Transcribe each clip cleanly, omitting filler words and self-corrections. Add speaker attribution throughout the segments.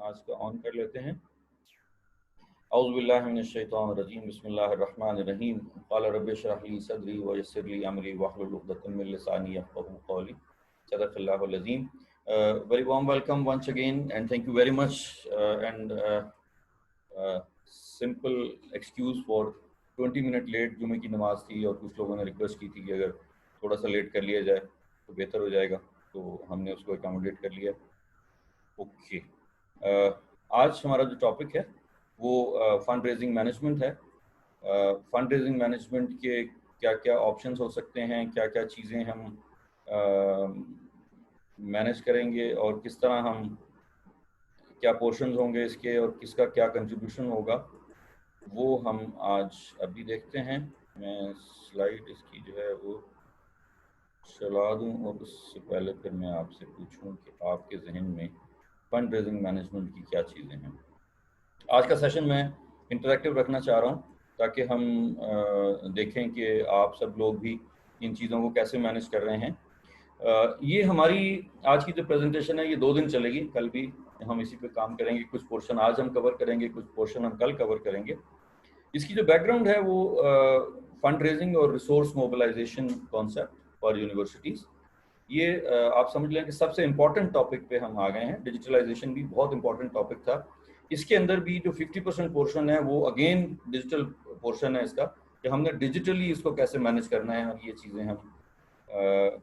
Speaker 1: آج کا آن کر لیتے ہیں. اعوذ باللہ من الشیطان الرجیم. بسم اللہ الرحمن الرحیم. قال رب اشرح لي صدری ويسر لي امری واحلل عقدۃ من لسانی یفقهوا قولی. صدق اللہ العظیم. Very warm welcome once again and thank you very much and simple excuse for 20 minute late. جمعے کی نماز تھی اور کچھ لوگوں نے ریکویسٹ کی تھی کہ اگر تھوڑا سا لیٹ کر لیا جائے تو بہتر ہو جائے گا, تو ہم نے اس کو اکاموڈیٹ کر لیا. اوکے, آج ہمارا جو ٹاپک ہے وہ فنڈ ریزنگ مینجمنٹ ہے. فنڈ ریزنگ مینجمنٹ کے کیا کیا آپشنس ہو سکتے ہیں, کیا کیا چیزیں ہم مینیج کریں گے اور کس طرح ہم کیا پورشنز ہوں گے اس کے اور کس کا کیا کنٹریبیوشن ہوگا, وہ ہم آج ابھی دیکھتے ہیں. میں سلائیڈ اس کی جو ہے وہ چلا دوں اور اس سے پہلے پھر میں آپ سے پوچھوں کہ آپ کے ذہن میں فنڈ ریزنگ مینجمنٹ کی کیا چیزیں ہیں. آج کا سیشن میں انٹریکٹیو رکھنا چاہ رہا ہوں تاکہ ہم دیکھیں کہ آپ سب لوگ بھی ان چیزوں کو کیسے مینیج کر رہے ہیں. یہ ہماری آج کی جو پریزنٹیشن ہے یہ 2 دن چلے گی. کل بھی ہم اسی پہ کام کریں گے. کچھ پورشن آج ہم کور کریں گے, کچھ پورشن ہم کل کور کریں گے. اس کی جو بیک گراؤنڈ ہے وہ فنڈ ریزنگ اور resource mobilization concept for universities. یہ آپ سمجھ لیں کہ سب سے امپورٹنٹ ٹاپک پہ ہم آ گئے ہیں. ڈیجیٹلائزیشن بھی بہت امپورٹنٹ ٹاپک تھا. اس کے اندر بھی جو 50% پورشن ہے وہ اگین ڈیجیٹل پورشن ہے اس کا, کہ ہم نے ڈیجیٹلی اس کو کیسے مینیج کرنا ہے اور یہ چیزیں ہم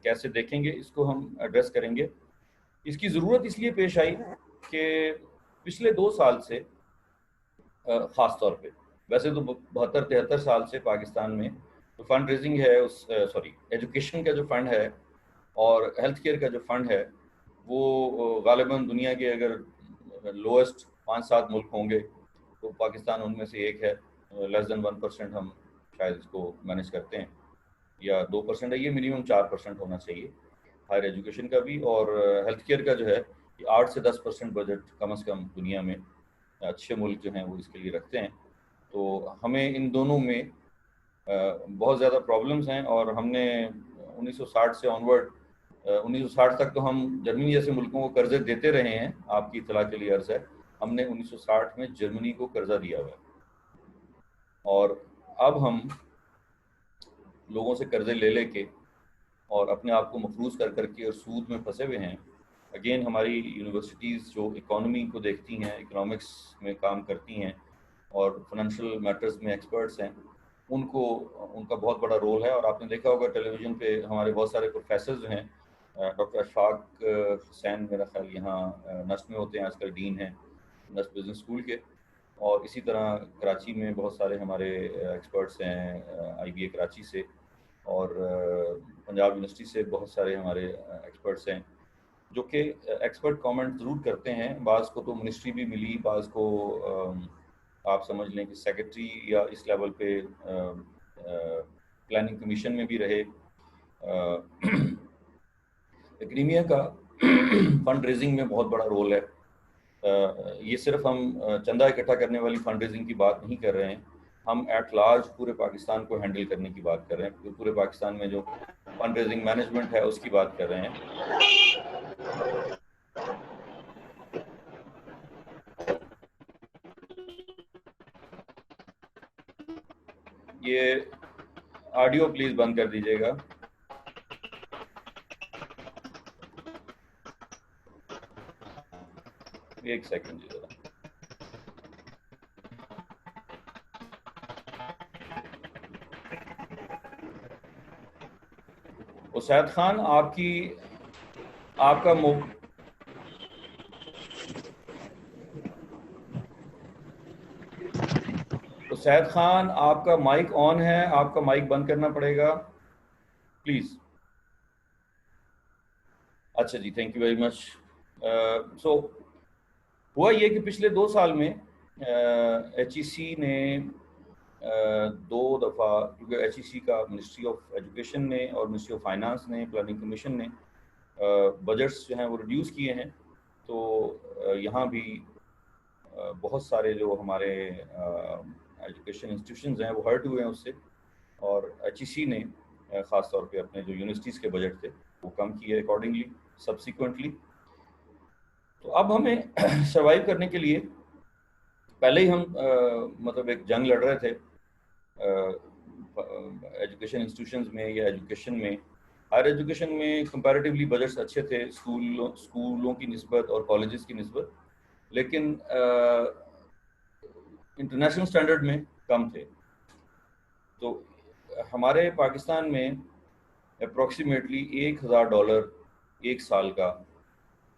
Speaker 1: کیسے دیکھیں گے, اس کو ہم ایڈریس کریں گے. اس کی ضرورت اس لیے پیش آئی کہ پچھلے 2 سال سے خاص طور پہ, ویسے تو 72-73 سال سے پاکستان میں جو فنڈ ریزنگ ہے ایجوکیشن کا جو فنڈ ہے اور ہیلتھ کیئر کا جو فنڈ ہے وہ غالباً دنیا کے اگر لوئسٹ 5-7 ملک ہوں گے تو پاکستان ان میں سے ایک ہے. لیس دین 1% ہم شاید اس کو مینیج کرتے ہیں, یا 2% ہے. یہ منیمم 4% ہونا چاہیے ہائر ایجوکیشن کا بھی, اور ہیلتھ کیئر کا جو ہے یہ 8 سے 10% بجٹ کم از کم دنیا میں اچھے ملک جو ہیں وہ اس کے لیے رکھتے ہیں. تو ہمیں ان دونوں میں بہت زیادہ پرابلمز ہیں, اور ہم نے 1960 سے آنورڈ 1960 تک تو ہم جرمنی جیسے ملکوں کو قرضے دیتے رہے ہیں. آپ کی اطلاع کے لیے عرض ہے, ہم نے 1960 میں جرمنی کو قرضہ دیا ہوا ہے, اور اب ہم لوگوں سے قرضے لے لے کے اور اپنے آپ کو مفروض کر کر کے اور سود میں پھنسے ہوئے ہیں. اگین ہماری یونیورسٹیز جو اکانومی کو دیکھتی ہیں, اکنامکس میں کام کرتی ہیں اور فائنینشیل میٹرز میں ایکسپرٹس ہیں, ان کا بہت بڑا رول ہے. اور آپ نے دیکھا ہوگا ٹیلی ویژن پہ ہمارے بہت سارے پروفیسرز جو ہیں, ڈاکٹر اشفاق حسین میرا خیال یہاں نسٹ میں ہوتے ہیں آج کل, ڈین ہیں نسٹ بزنس اسکول کے, اور اسی طرح کراچی میں بہت سارے ہمارے ایکسپرٹس ہیں IBA کراچی سے, اور پنجاب یونیورسٹی سے بہت سارے ہمارے ایکسپرٹس ہیں جو کہ ایکسپرٹ کامنٹ ضرور کرتے ہیں. بعض کو تو منسٹری بھی ملی, بعض کو آپ سمجھ لیں کہ سیکرٹری یا اس لیول پہ پلاننگ کمیشن میں بھی رہے. اکیڈیمیا کا فنڈ ریزنگ میں بہت بڑا رول ہے. یہ صرف ہم چندہ اکٹھا کرنے والی فنڈ ریزنگ کی بات نہیں کر رہے ہیں, ہم ایٹ لارج پورے پاکستان کو ہینڈل کرنے کی بات کر رہے ہیں. پورے پاکستان میں جو فنڈ ریزنگ مینجمنٹ ہے اس کی بات کر رہے ہیں. یہ آڈیو پلیز بند کر دیجیے گا. ایک سیکنڈ جی ذرا. اسید خان آپ کا اسید خان آپ کا مائک آن ہے, آپ کا مائک بند کرنا پڑے گا پلیز. اچھا جی, تھینک یو ویری مچ. سو ہوا یہ کہ پچھلے 2 سال میں HEC نے 2 دفعہ, کیونکہ HEC کا منسٹری آف ایجوکیشن نے اور منسٹری آف فائنانس نے, پلاننگ کمیشن نے بجٹس جو ہیں وہ ریڈیوس کیے ہیں. تو یہاں بھی بہت سارے جو ہمارے ایجوکیشن انسٹیٹیوشنز ہیں وہ ہرٹ ہوئے ہیں اس سے, اور HEC نے خاص طور پہ اپنے جو یونیورسٹیز کے بجٹ تھے وہ کم کیے اکارڈنگلی سبسیکوینٹلی. تو اب ہمیں سروائیو کرنے کے لیے پہلے ہی ہم مطلب ایک جنگ لڑ رہے تھے ایجوکیشن انسٹیٹیوشنز میں یا ایجوکیشن میں. ہائر ایجوکیشن میں کمپیریٹیولی بجٹس اچھے تھے اسکولوں کی نسبت اور کالجز کی نسبت, لیکن انٹرنیشنل اسٹینڈرڈ میں کم تھے. تو ہمارے پاکستان میں اپروکسیمیٹلی $1,000 ایک سال کا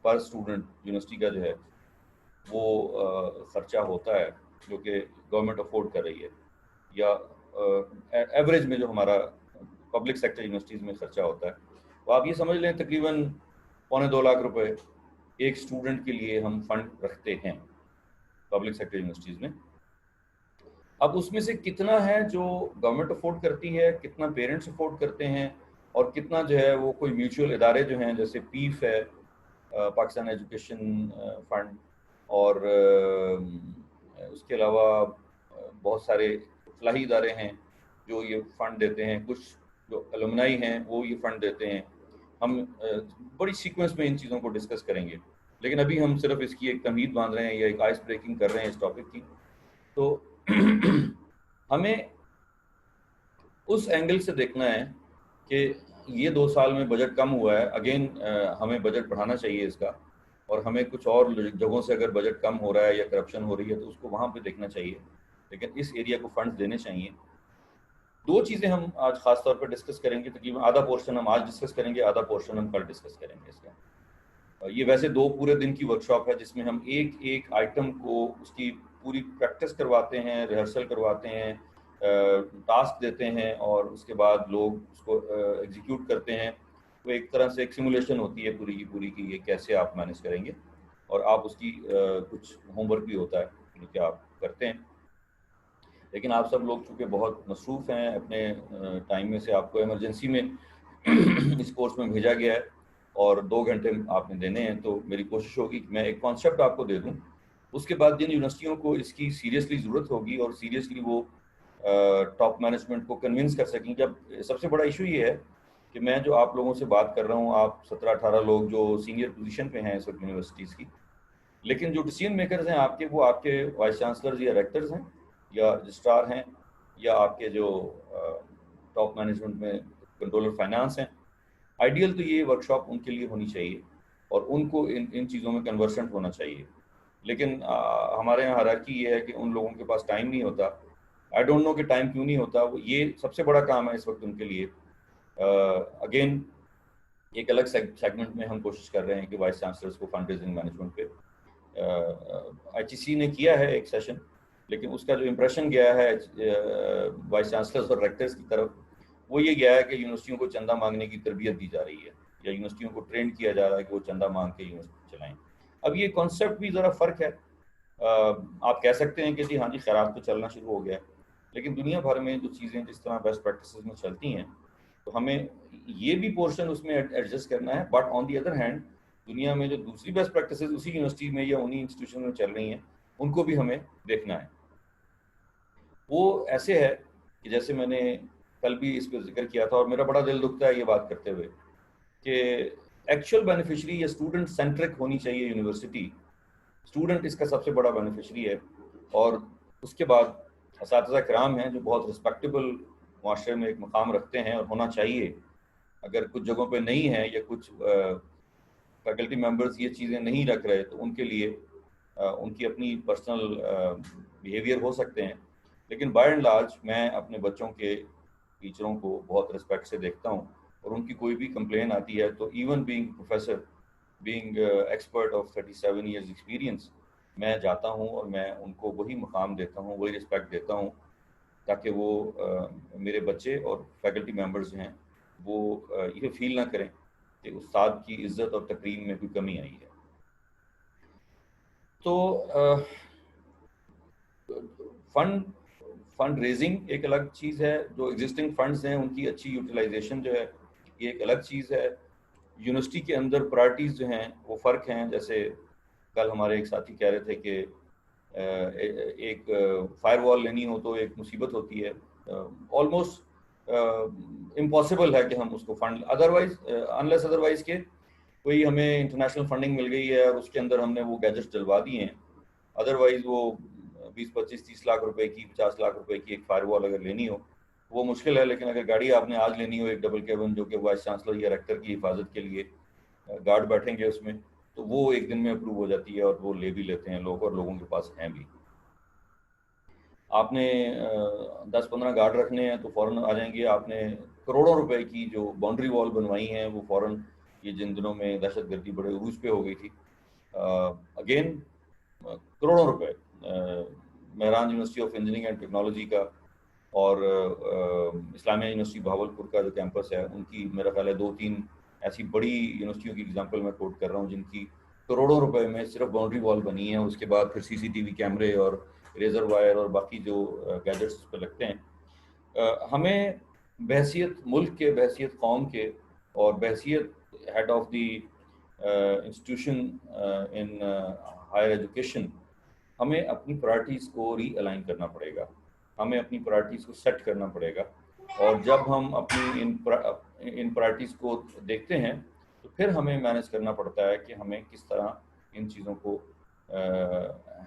Speaker 1: پر اسٹوڈنٹ یونیورسٹی کا جو ہے وہ خرچہ ہوتا ہے, جو کہ گورنمنٹ افورڈ کر رہی ہے, یا ایوریج میں جو ہمارا پبلک سیکٹر یونیورسٹیز میں خرچہ ہوتا ہے. تو آپ یہ سمجھ لیں تقریباً $2.25 لاکھ ایک اسٹوڈنٹ کے لیے ہم فنڈ رکھتے ہیں پبلک سیکٹر یونیورسٹیز میں. اب اس میں سے کتنا ہے جو گورنمنٹ افورڈ کرتی ہے, کتنا پیرنٹس افورڈ کرتے ہیں, اور کتنا جو ہے وہ کوئی میوچل ادارے جو ہیں جیسے پیف ہے, پاکستان ایجوکیشن فنڈ, اور اس کے علاوہ بہت سارے فلاحی ادارے ہیں جو یہ فنڈ دیتے ہیں, کچھ جو الومنائی ہیں وہ یہ فنڈ دیتے ہیں. ہم بڑی سیکوینس میں ان چیزوں کو ڈسکس کریں گے, لیکن ابھی ہم صرف اس کی ایک تمہید باندھ رہے ہیں یا ایک آئس بریکنگ کر رہے ہیں اس ٹاپک کی. تو ہمیں اس اینگل سے دیکھنا ہے کہ یہ 2 سال میں بجٹ کم ہوا ہے, اگین ہمیں بجٹ بڑھانا چاہیے اس کا, اور ہمیں کچھ اور جگہوں سے اگر بجٹ کم ہو رہا ہے یا کرپشن ہو رہی ہے تو اس کو وہاں پہ دیکھنا چاہیے, لیکن اس ایریا کو فنڈز دینے چاہیے. 2 چیزیں ہم آج خاص طور پر ڈسکس کریں گے, تقریباً آدھا پورشن ہم آج ڈسکس کریں گے, آدھا پورشن ہم کل ڈسکس کریں گے اس کا. یہ ویسے 2 پورے دن کی ورکشاپ ہے جس میں ہم ایک ایک آئٹم کو اس کی پوری پریکٹس کرواتے ہیں, ریہرسل کرواتے ہیں, ٹاسک دیتے ہیں, اور اس کے بعد لوگ اس کو ایگزیکیوٹ کرتے ہیں. تو ایک طرح سے ایک سیمولیشن ہوتی ہے پوری کی پوری کی, یہ کیسے آپ مینیج کریں گے, اور آپ اس کی کچھ ہوم ورک بھی ہوتا ہے جو کہ آپ کرتے ہیں. لیکن آپ سب لوگ چونکہ بہت مصروف ہیں اپنے ٹائم میں سے, آپ کو ایمرجنسی میں اس کورس میں بھیجا گیا ہے اور 2 گھنٹے آپ نے دینے ہیں, تو میری کوشش ہوگی کہ میں ایک کانسیپٹ آپ کو دے دوں. اس کے بعد جن یونیورسٹیوں کو اس کی سیریسلی ضرورت ہوگی اور سیریسلی وہ ٹاپ مینجمنٹ کو کنونس کر سکیں. جب سب سے بڑا ایشو یہ ہے کہ میں جو آپ لوگوں سے بات کر رہا ہوں, آپ 17-18 لوگ جو سینئر پوزیشن پہ ہیں اس وقت یونیورسٹیز کی, لیکن جو ڈیسیژن میکرز ہیں آپ کے, وہ آپ کے وائس چانسلرز یا ریکٹرز ہیں یا رجسٹرار ہیں, یا آپ کے جو ٹاپ مینجمنٹ میں کنٹرولر فائنانس ہیں. آئیڈیل تو یہ ورکشاپ ان کے لیے ہونی چاہیے اور ان کو ان چیزوں میں کنورسنٹ ہونا چاہیے, لیکن ہمارے یہاں ہیرارکی یہ ہے کہ ان لوگوں کے پاس ٹائم نہیں ہوتا. آئی ڈونٹ نو کہ ٹائم کیوں نہیں ہوتا, وہ یہ سب سے بڑا کام ہے اس وقت ان کے لیے. اگین ایک الگ سیگمنٹ میں ہم کوشش کر رہے ہیں کہ وائس چانسلرز کو فنڈ ریزنگ مینجمنٹ پہ, آئی ٹی سی نے کیا ہے ایک سیشن, لیکن اس کا جو امپریشن گیا ہے وائس چانسلرز اور ریکٹرز کی طرف, وہ یہ گیا ہے کہ یونیورسٹیوں کو چندہ مانگنے کی تربیت دی جا رہی ہے, یا یونیورسٹیوں کو ٹرین کیا جا رہا ہے کہ وہ چندہ مانگ کے یونیورسٹی چلائیں. اب یہ کانسیپٹ بھی ذرا فرق ہے. آپ کہہ سکتے ہیں کہ جی ہاں جی خیرات تو چلنا شروع ہو گیا, لیکن دنیا بھر میں جو چیزیں جس طرح بیسٹ پریکٹسز میں چلتی ہیں, تو ہمیں یہ بھی پورشن اس میں ایڈجسٹ کرنا ہے. But on the other hand دنیا میں جو دوسری بیسٹ پریکٹسز اسی یونیورسٹی میں یا انہی انسٹیٹیوشن میں چل رہی ہیں, ان کو بھی ہمیں دیکھنا ہے. وہ ایسے ہے کہ جیسے میں نے کل بھی اس پہ ذکر کیا تھا, اور میرا بڑا دل دکھتا ہے یہ بات کرتے ہوئے, کہ ایکچوئل بینیفیشری یا اسٹوڈنٹ سینٹرک ہونی چاہیے یونیورسٹی. اسٹوڈنٹ اس کا سب سے بڑا بینیفیشری ہے, اور اس کے بعد اساتذہ کرام ہیں جو بہت رسپیکٹیبل معاشرے میں ایک مقام رکھتے ہیں اور ہونا چاہیے. اگر کچھ جگہوں پہ نہیں ہے یا کچھ فیکلٹی ممبرز یہ چیزیں نہیں رکھ رہے, تو ان کے لیے ان کی اپنی پرسنل بیہیویئر ہو سکتے ہیں. لیکن بائی اینڈ لارج میں اپنے بچوں کے ٹیچروں کو بہت رسپیکٹ سے دیکھتا ہوں, اور ان کی کوئی بھی کمپلین آتی ہے تو even being professor, being expert of 37 years experience, میں جاتا ہوں اور میں ان کو وہی مقام دیتا ہوں, وہی رسپیکٹ دیتا ہوں, تاکہ وہ میرے بچے اور فیکلٹی ممبرز ہیں وہ یہ فیل نہ کریں کہ استاد کی عزت اور تکریم میں کوئی کمی آئی ہے. تو فنڈ ریزنگ ایک الگ چیز ہے, جو ایگزسٹنگ فنڈز ہیں ان کی اچھی یوٹیلائزیشن جو ہے یہ ایک الگ چیز ہے. یونیورسٹی کے اندر پرائرٹیز جو ہیں وہ فرق ہیں. جیسے کل ہمارے ایک ساتھی کہہ رہے تھے کہ ایک فائر وال لینی ہو تو ایک مصیبت ہوتی ہے, آلموسٹ امپاسبل ہے کہ ہم اس کو فنڈ ادروائز انلیس ادروائز کے کوئی ہمیں انٹرنیشنل فنڈنگ مل گئی ہے اور اس کے اندر ہم نے وہ گیجٹس ڈلوا دیے ہیں. ادروائز وہ 20-25-30 لاکھ روپے کی 50 لاکھ روپے کی ایک فائر وال اگر لینی ہو وہ مشکل ہے. لیکن اگر گاڑی آپ نے آج لینی ہو ایک ڈبل کیبن جو کہ وائس چانسلر یا ریکٹر کی حفاظت کے لیے گارڈ بیٹھیں گے اس میں, تو وہ ایک دن میں اپروو ہو جاتی ہے اور وہ لے بھی لیتے ہیں لوگ, اور لوگوں کے پاس ہیں بھی. آپ نے 10-15 گارڈ رکھنے ہیں تو فوراً آ جائیں گے. آپ نے کروڑوں روپے کی جو باؤنڈری وال بنوائی ہیں وہ فوراً, یہ جن دنوں میں دہشت گردی بڑے عروج پہ ہو گئی تھی, اگین کروڑوں روپے. Mehran university of engineering and technology کا اور اسلامیہ یونیورسٹی بہاولپور کا جو کیمپس ہے, ان کی میرا خیال ہے 2-3 ایسی بڑی یونیورسٹیوں کی ایگزامپل میں کوٹ کر رہا ہوں جن کی کروڑوں روپے میں صرف باؤنڈری وال بنی ہے. اس کے بعد پھر CCTV کیمرے اور ریزر وائر اور باقی جو گیجٹس پہ لگتے ہیں. ہمیں بحیثیت ملک کے, بحیثیت قوم کے اور بحیثیت head of the institution in higher education ہمیں اپنی پرائرٹیز کو ری الائن کرنا پڑے گا, ہمیں اپنی پرائرٹیز کو سیٹ کرنا پڑے گا. اور جب ہم اپنی ان پرائرٹیز کو دیکھتے ہیں تو پھر ہمیں مینیج کرنا پڑتا ہے کہ ہمیں کس طرح ان چیزوں کو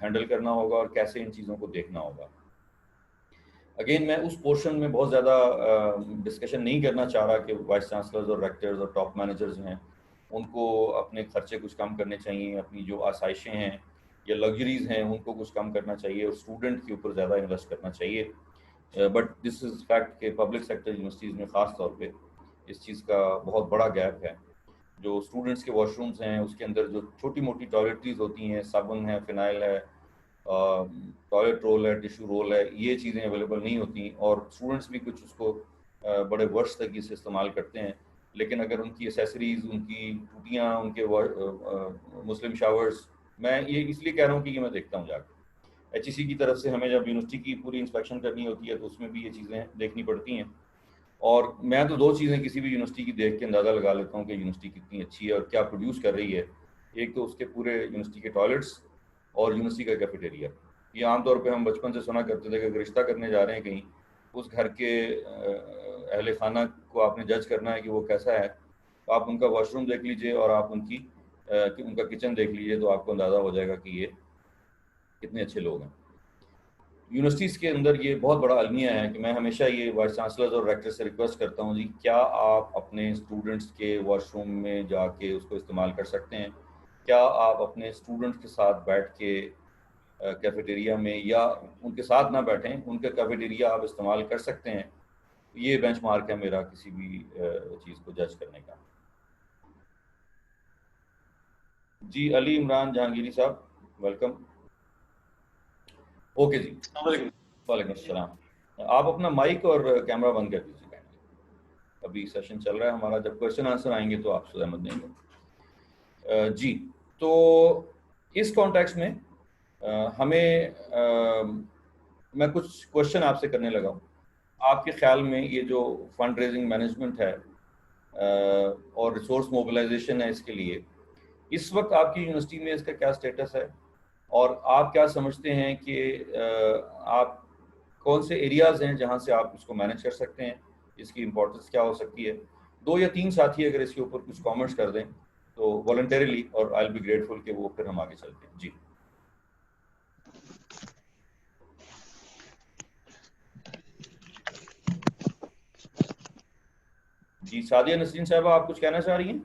Speaker 1: ہینڈل کرنا ہوگا اور کیسے ان چیزوں کو دیکھنا ہوگا. اگین میں اس پورشن میں بہت زیادہ ڈسکشن نہیں کرنا چاہ رہا کہ وائس چانسلرز اور ریکٹرز اور ٹاپ مینیجرز ہیں ان کو اپنے خرچے کچھ کم کرنے چاہیے, اپنی جو آسائشیں ہیں یا لگژریز ہیں ان کو کچھ کم کرنا چاہیے اور اسٹوڈنٹ کے اوپر زیادہ انویسٹ کرنا چاہیے. بٹ دس از فیکٹ کہ پبلک سیکٹر یونیورسٹیز میں خاص طور پہ اس چیز کا بہت بڑا گیپ ہے. جو اسٹوڈنٹس کے واش رومز ہیں اس کے اندر جو چھوٹی موٹی ٹوائلٹریز ہوتی ہیں, صابن ہے, فنائل ہے, ٹوائلٹ رول ہے, ٹیشو رول ہے, یہ چیزیں اویلیبل نہیں ہوتی. اور اسٹوڈنٹس بھی کچھ اس کو بڑے ورش تک اسے استعمال کرتے ہیں, لیکن اگر ان کی ایسیسریز, ان کی ٹوٹیاں, ان کے مسلم شاورز, میں یہ اس لیے کہہ رہا ہوں کہ یہ میں دیکھتا ہوں جا کے HEC کی طرف سے ہمیں جب یونیورسٹی کی پوری انسپیکشن کرنی ہوتی ہے تو اس میں بھی یہ چیزیں دیکھنی پڑتی ہیں. اور میں تو 2 چیزیں کسی بھی یونیورسٹی کی دیکھ کے اندازہ لگا لیتا ہوں کہ یونیورسٹی کتنی اچھی ہے اور کیا پروڈیوس کر رہی ہے. ایک تو اس کے پورے یونیورسٹی کے ٹوائلٹس اور یونیورسٹی کا کیفیٹیریا. یہ عام طور پہ ہم بچپن سے سنا کرتے تھے کہ اگر رشتہ کرنے جا رہے ہیں کہیں, اس گھر کے اہل خانہ کو آپ نے جج کرنا ہے کہ وہ کیسا ہے, تو آپ ان کا واش روم دیکھ لیجئے اور آپ ان کا کچن دیکھ لیجئے تو آپ کو اندازہ ہو جائے گا کہ یہ کتنے اچھے لوگ ہیں. یونیورسٹیز کے اندر یہ بہت بڑا المیہ ہے کہ میں ہمیشہ یہ وائس چانسلرز اور ریکٹر سے ریکویسٹ کرتا ہوں, جی کیا آپ اپنے اسٹوڈنٹس کے واش روم میں جا کے اس کو استعمال کر سکتے ہیں؟ کیا آپ اپنے اسٹوڈنٹس کے ساتھ بیٹھ کے کیفیٹیریا میں, یا ان کے ساتھ نہ بیٹھیں, ان کا کیفیٹیریا آپ استعمال کر سکتے ہیں؟ یہ بینچ مارک ہے میرا کسی بھی چیز کو جج کرنے کا. جی علی عمران جہانگیری صاحب ویلکم. اوکے جی, وعلیکم السلام. آپ اپنا مائک اور کیمرہ بند کر دیجیے, ابھی سیشن چل رہا ہے ہمارا, جب کویشچن آنسر آئیں گے تو آپ سے احمد دیں گے. جی تو اس کانٹیکس میں ہمیں میں کچھ کویشچن آپ سے کرنے لگا ہوں. آپ کے خیال میں یہ جو فنڈ ریزنگ مینجمنٹ ہے اور ریسورس موبلائزیشن ہے اس کے لیے, اس وقت آپ کی یونیورسٹی میں اس کا کیا اسٹیٹس ہے, اور آپ کیا سمجھتے ہیں کہ آپ کون سے ایریاز ہیں جہاں سے آپ اس کو مینیج کر سکتے ہیں, اس کی امپورٹنس کیا ہو سکتی ہے؟ 2 یا 3 ساتھی اگر اس کے اوپر کچھ کامنٹس کر دیں تو والنٹریلی, اور آئی ول بی گریٹفل کہ وہ پھر ہم آگے چلتے ہیں. جی جی سعدیہ نسرین صاحبہ آپ کچھ کہنا چاہ رہی ہیں؟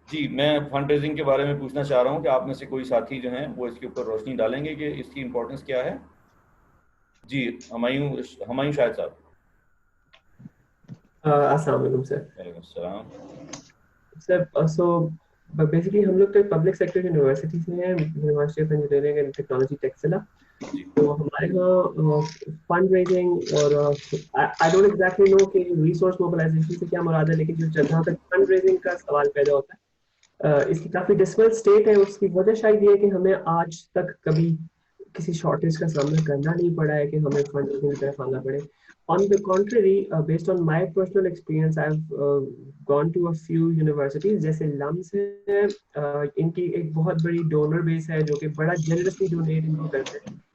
Speaker 1: جی میں فنڈ ریزنگ کے بارے میں پوچھنا چاہ رہا ہوں کہ آپ میں سے کوئی ساتھی جو ہیں وہ اس کے اوپر روشنی ڈالیں گے کہ اس کی امپورٹنس کیا ہے. جی ہمایوں شاہد صاحب.
Speaker 2: السلام علیکم سر.
Speaker 1: وعلیکم السلام
Speaker 2: سر. سو بیسیکلی ہم لوگ تو ایک پبلک سیکٹر یونیورسٹی سے ہیں, university of engineering and technology Taxila. تو ہمارے یہاں فنڈ ریزنگ اور آئی ڈونٹ ایگزیکٹلی نو کہ ریسورس موبلائزیشن سے کیا مراد ہے, لیکن جہاں تک فنڈ ریزنگ کا سوال پیدا ہوتا ہے اس کی کافی ڈسپل اسٹیٹ ہے. اس کی وجہ شاید یہ ہے کہ ہمیں آج تک کبھی کسی شارٹیج کا سامنا کرنا نہیں پڑا ہے کہ ہمیں فنڈ ریزنگ کی طرف آنا پڑے. On the contrary, based on my personal experience, I've gone to a few universities جیسے لمس ہے, ان کی ایک بہت بڑی ڈونر بیس ہے جو کہ بڑا جنرسلی ڈونیٹ ان کو کرتے ہیں.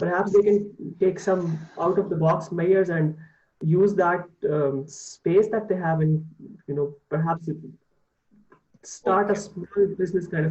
Speaker 2: Perhaps they can take some out of the box measures and use that space that they have and perhaps start a small business kind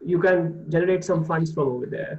Speaker 2: you can generate some funds from over there.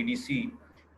Speaker 1: EDC,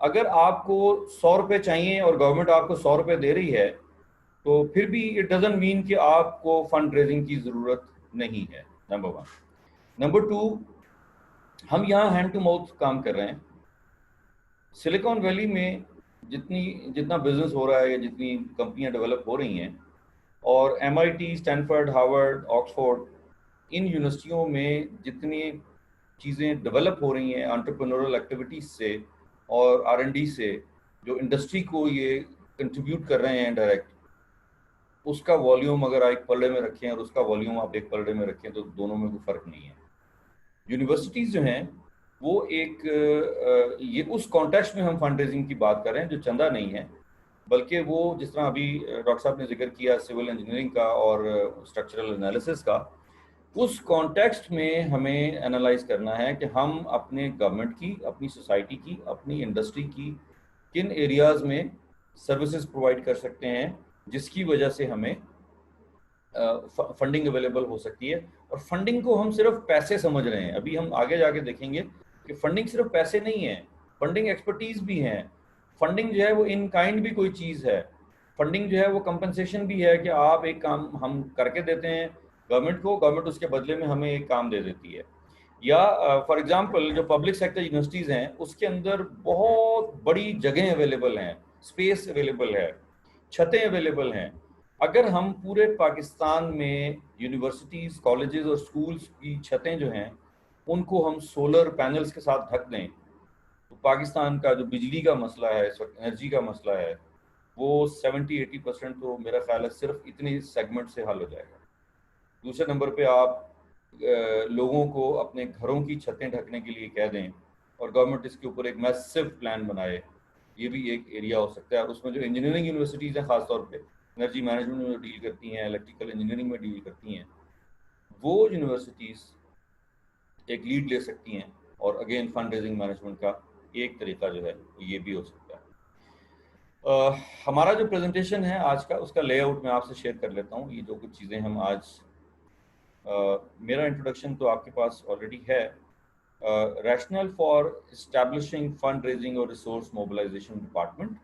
Speaker 1: اگر آپ کو 100 روپے چاہیے اور government آپ کو 100 روپے دے رہی ہے تو پھر بھی اٹ ڈزنٹ مین کہ آپ کو فنڈ ریزنگ کی ضرورت نہیں ہے. نمبر 1. نمبر 2, ہم یہاں ہینڈ ٹو ماؤتھ کام کر رہے ہیں. سلیکان ویلی میں جتنا بزنس ہو رہا ہے یا جتنی کمپنیاں ڈیولپ ہو رہی ہیں, اور MIT, اسٹینفرڈ, ہارورڈ, آکسفورڈ, ان یونیورسٹیوں میں جتنی چیزیں ڈیولپ ہو رہی ہیں انٹرپرینورل ایکٹیویٹیز سے اور R&D سے, جو انڈسٹری کو یہ کنٹریبیوٹ کر رہے ہیں ڈائریکٹ, اس کا والیوم اگر آپ ایک پلڑے میں رکھیں اور اس کا والیوم آپ ایک پلڑے میں رکھیں تو دونوں میں کوئی فرق نہیں ہے. یونیورسٹیز جو ہیں وہ ایک یہ اس کانٹیکسٹ میں ہم فنڈ ریزنگ کی بات کر رہے ہیں جو چندہ نہیں ہے, بلکہ وہ جس طرح ابھی ڈاکٹر صاحب نے ذکر کیا سول انجینئرنگ کا اور اسٹرکچرل انالیسس کا, اس کانٹیکسٹ میں ہمیں انالائز کرنا ہے کہ ہم اپنے گورنمنٹ کی, اپنی سوسائٹی کی, اپنی انڈسٹری کی کن ایریاز میں سروسز پرووائڈ کر سکتے ہیں جس کی وجہ سے ہمیں فنڈنگ اویلیبل ہو سکتی ہے. اور فنڈنگ کو ہم صرف پیسے سمجھ رہے ہیں. ابھی ہم آگے جا کے دیکھیں گے کہ فنڈنگ صرف پیسے نہیں ہے, فنڈنگ ایکسپرٹیز بھی ہیں. فنڈنگ جو ہے وہ ان کائنڈ بھی کوئی چیز ہے. فنڈنگ جو ہے وہ کمپنسیشن بھی ہے کہ آپ ایک کام ہم کر کے دیتے ہیں گورنمنٹ کو, گورنمنٹ اس کے بدلے میں ہمیں ایک کام دے دیتی ہے. یا فار ایگزامپل جو پبلک سیکٹر یونیورسٹیز ہیں اس کے اندر بہت بڑی جگہیں اویلیبل ہیں, اسپیس اویلیبل ہے, چھتیں اویلیبل ہیں. اگر ہم پورے پاکستان میں یونیورسٹیز, کالجز اور سکولز کی چھتیں جو ہیں ان کو ہم سولر پینلز کے ساتھ ڈھک دیں تو پاکستان کا جو بجلی کا مسئلہ ہے, اس وقت انرجی کا مسئلہ ہے, وہ 70-80% تو میرا خیال ہے صرف اتنے سیگمنٹ سے حل ہو جائے گا. دوسرے نمبر پہ آپ لوگوں کو اپنے گھروں کی چھتیں ڈھکنے کے لیے کہہ دیں اور گورنمنٹ اس کے اوپر ایک میسو پلان بنائے, یہ بھی ایک ایریا ہو سکتا ہے. اور اس میں جو انجینئرنگ یونیورسٹیز ہیں خاص طور پہ انرجی مینجمنٹ میں ڈیل کرتی ہیں, الیکٹریکل انجینئرنگ میں ڈیل کرتی ہیں, وہ یونیورسٹیز ایک لیڈ لے سکتی ہیں. اور اگین فنڈ ریزنگ مینجمنٹ کا ایک طریقہ جو ہے یہ بھی ہو سکتا ہے. ہمارا جو پریزنٹیشن ہے آج کا, اس کا لے آؤٹ میں آپ سے شیئر کر لیتا ہوں. یہ جو کچھ چیزیں ہم آج, میرا انٹروڈکشن تو آپ کے پاس آلریڈی ہے. Rationale for establishing fund raising اور ریسورس موبلائزیشن ڈپارٹمنٹ.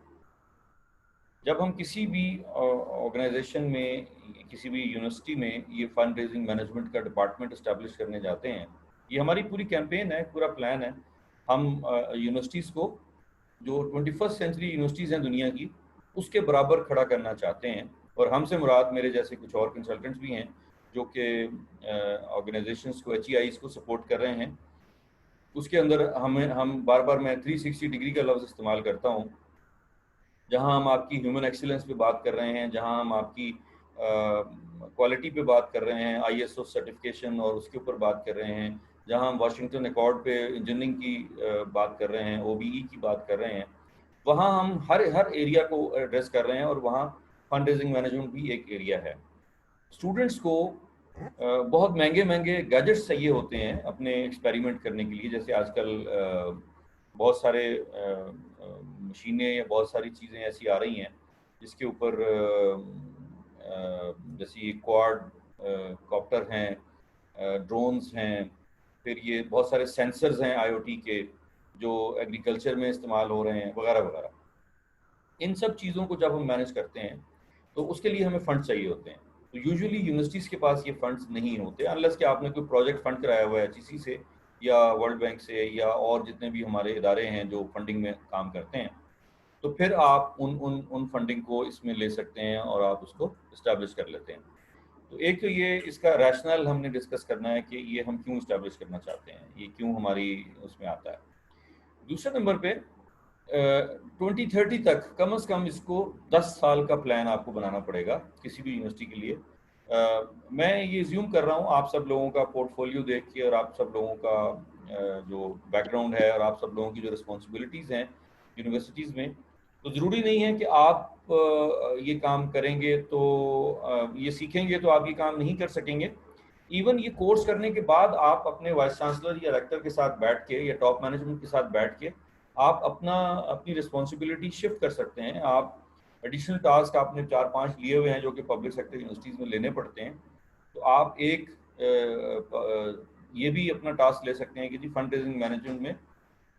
Speaker 1: جب ہم کسی بھی آرگنائزیشن میں, کسی بھی یونیورسٹی میں یہ فنڈ ریزنگ مینجمنٹ کا ڈپارٹمنٹ اسٹیبلش کرنے جاتے ہیں, یہ ہماری پوری کیمپین ہے, پورا پلان ہے. ہم یونیورسٹیز کو جو 21st سینچری یونیورسٹیز ہیں دنیا کی, اس کے برابر کھڑا کرنا چاہتے ہیں. اور ہم سے مراد میرے جیسے کچھ اور کنسلٹنٹس بھی ہیں جو کہ آرگنائزیشنس کو, HEIs کو سپورٹ کر رہے ہیں. اس کے اندر ہم بار بار میں 360 ڈگری کا لفظ استعمال کرتا ہوں, جہاں ہم آپ کی ہیومن ایکسیلنس پہ بات کر رہے ہیں, جہاں ہم آپ کی کوالٹی پہ بات کر رہے ہیں, ISO سرٹیفکیشن اور اس کے اوپر بات کر رہے ہیں, جہاں ہم واشنگٹن ایکارڈ پہ انجینئرنگ کی بات کر رہے ہیں, OBE کی بات کر رہے ہیں, وہاں ہم ہر ایریا کو ایڈریس کر رہے ہیں. اور وہاں فنڈ ریزنگ مینجمنٹ بھی ایک ایریا ہے. اسٹوڈنٹس کو بہت مہنگے گیجٹس چاہیے ہوتے ہیں اپنے ایکسپیریمنٹ کرنے کے لیے. جیسے آج کل بہت سارے مشینیں یا بہت ساری چیزیں ایسی آ رہی ہیں جس کے اوپر جیسے کوارڈ کاپٹر ہیں, ڈرونز ہیں, پھر یہ بہت سارے سینسرز ہیں IoT کے جو ایگریکلچر میں استعمال ہو رہے ہیں وغیرہ وغیرہ. ان سب چیزوں کو جب ہم مینیج کرتے ہیں تو اس کے لیے ہمیں فنڈ چاہیے ہوتے ہیں. تو یوزلی یونیورسٹیز کے پاس یہ فنڈز نہیں ہوتے انلیس کہ آپ نے کوئی پروجیکٹ فنڈ کرایا ہوا ہے HEC سے یا ورلڈ بینک سے یا اور جتنے بھی ہمارے ادارے ہیں جو فنڈنگ میں کام کرتے ہیں, تو پھر آپ ان فنڈنگ کو اس میں لے سکتے ہیں اور آپ اس کو اسٹیبلش کر لیتے ہیں. تو ایک تو یہ اس کا ریشنل ہم نے ڈسکس کرنا ہے کہ یہ ہم کیوں اسٹیبلش کرنا چاہتے ہیں, یہ کیوں ہماری اس میں آتا ہے. دوسرے نمبر پہ 2030 تک کم از کم اس کو 10 سال کا پلان آپ کو بنانا پڑے گا کسی بھی یونیورسٹی کے لیے. میں یہ زیوم کر رہا ہوں آپ سب لوگوں کا پورٹ فولیو دیکھ کے اور آپ سب لوگوں کا جو بیک گراؤنڈ ہے اور آپ سب لوگوں کی جو رسپانسبلٹیز ہیں یونیورسٹیز میں, تو ضروری نہیں ہے کہ آپ یہ کام کریں گے تو یہ سیکھیں گے تو آپ یہ کام نہیں کر سکیں گے. ایون یہ کورس کرنے کے بعد آپ اپنے وائس چانسلر یا ریکٹر کے ساتھ بیٹھ کے یا ٹاپ مینجمنٹ کے ساتھ بیٹھ کے آپ اپنی رسپانسبلٹی شفٹ کر سکتے ہیں. آپ ایڈیشنل ٹاسک آپ نے 4-5 لیے ہوئے ہیں جو کہ پبلک سیکٹر یونیورسٹیز میں لینے پڑتے ہیں, تو آپ ایک یہ بھی اپنا ٹاسک لے سکتے ہیں کہ جی فنڈ ریزنگ مینجمنٹ میں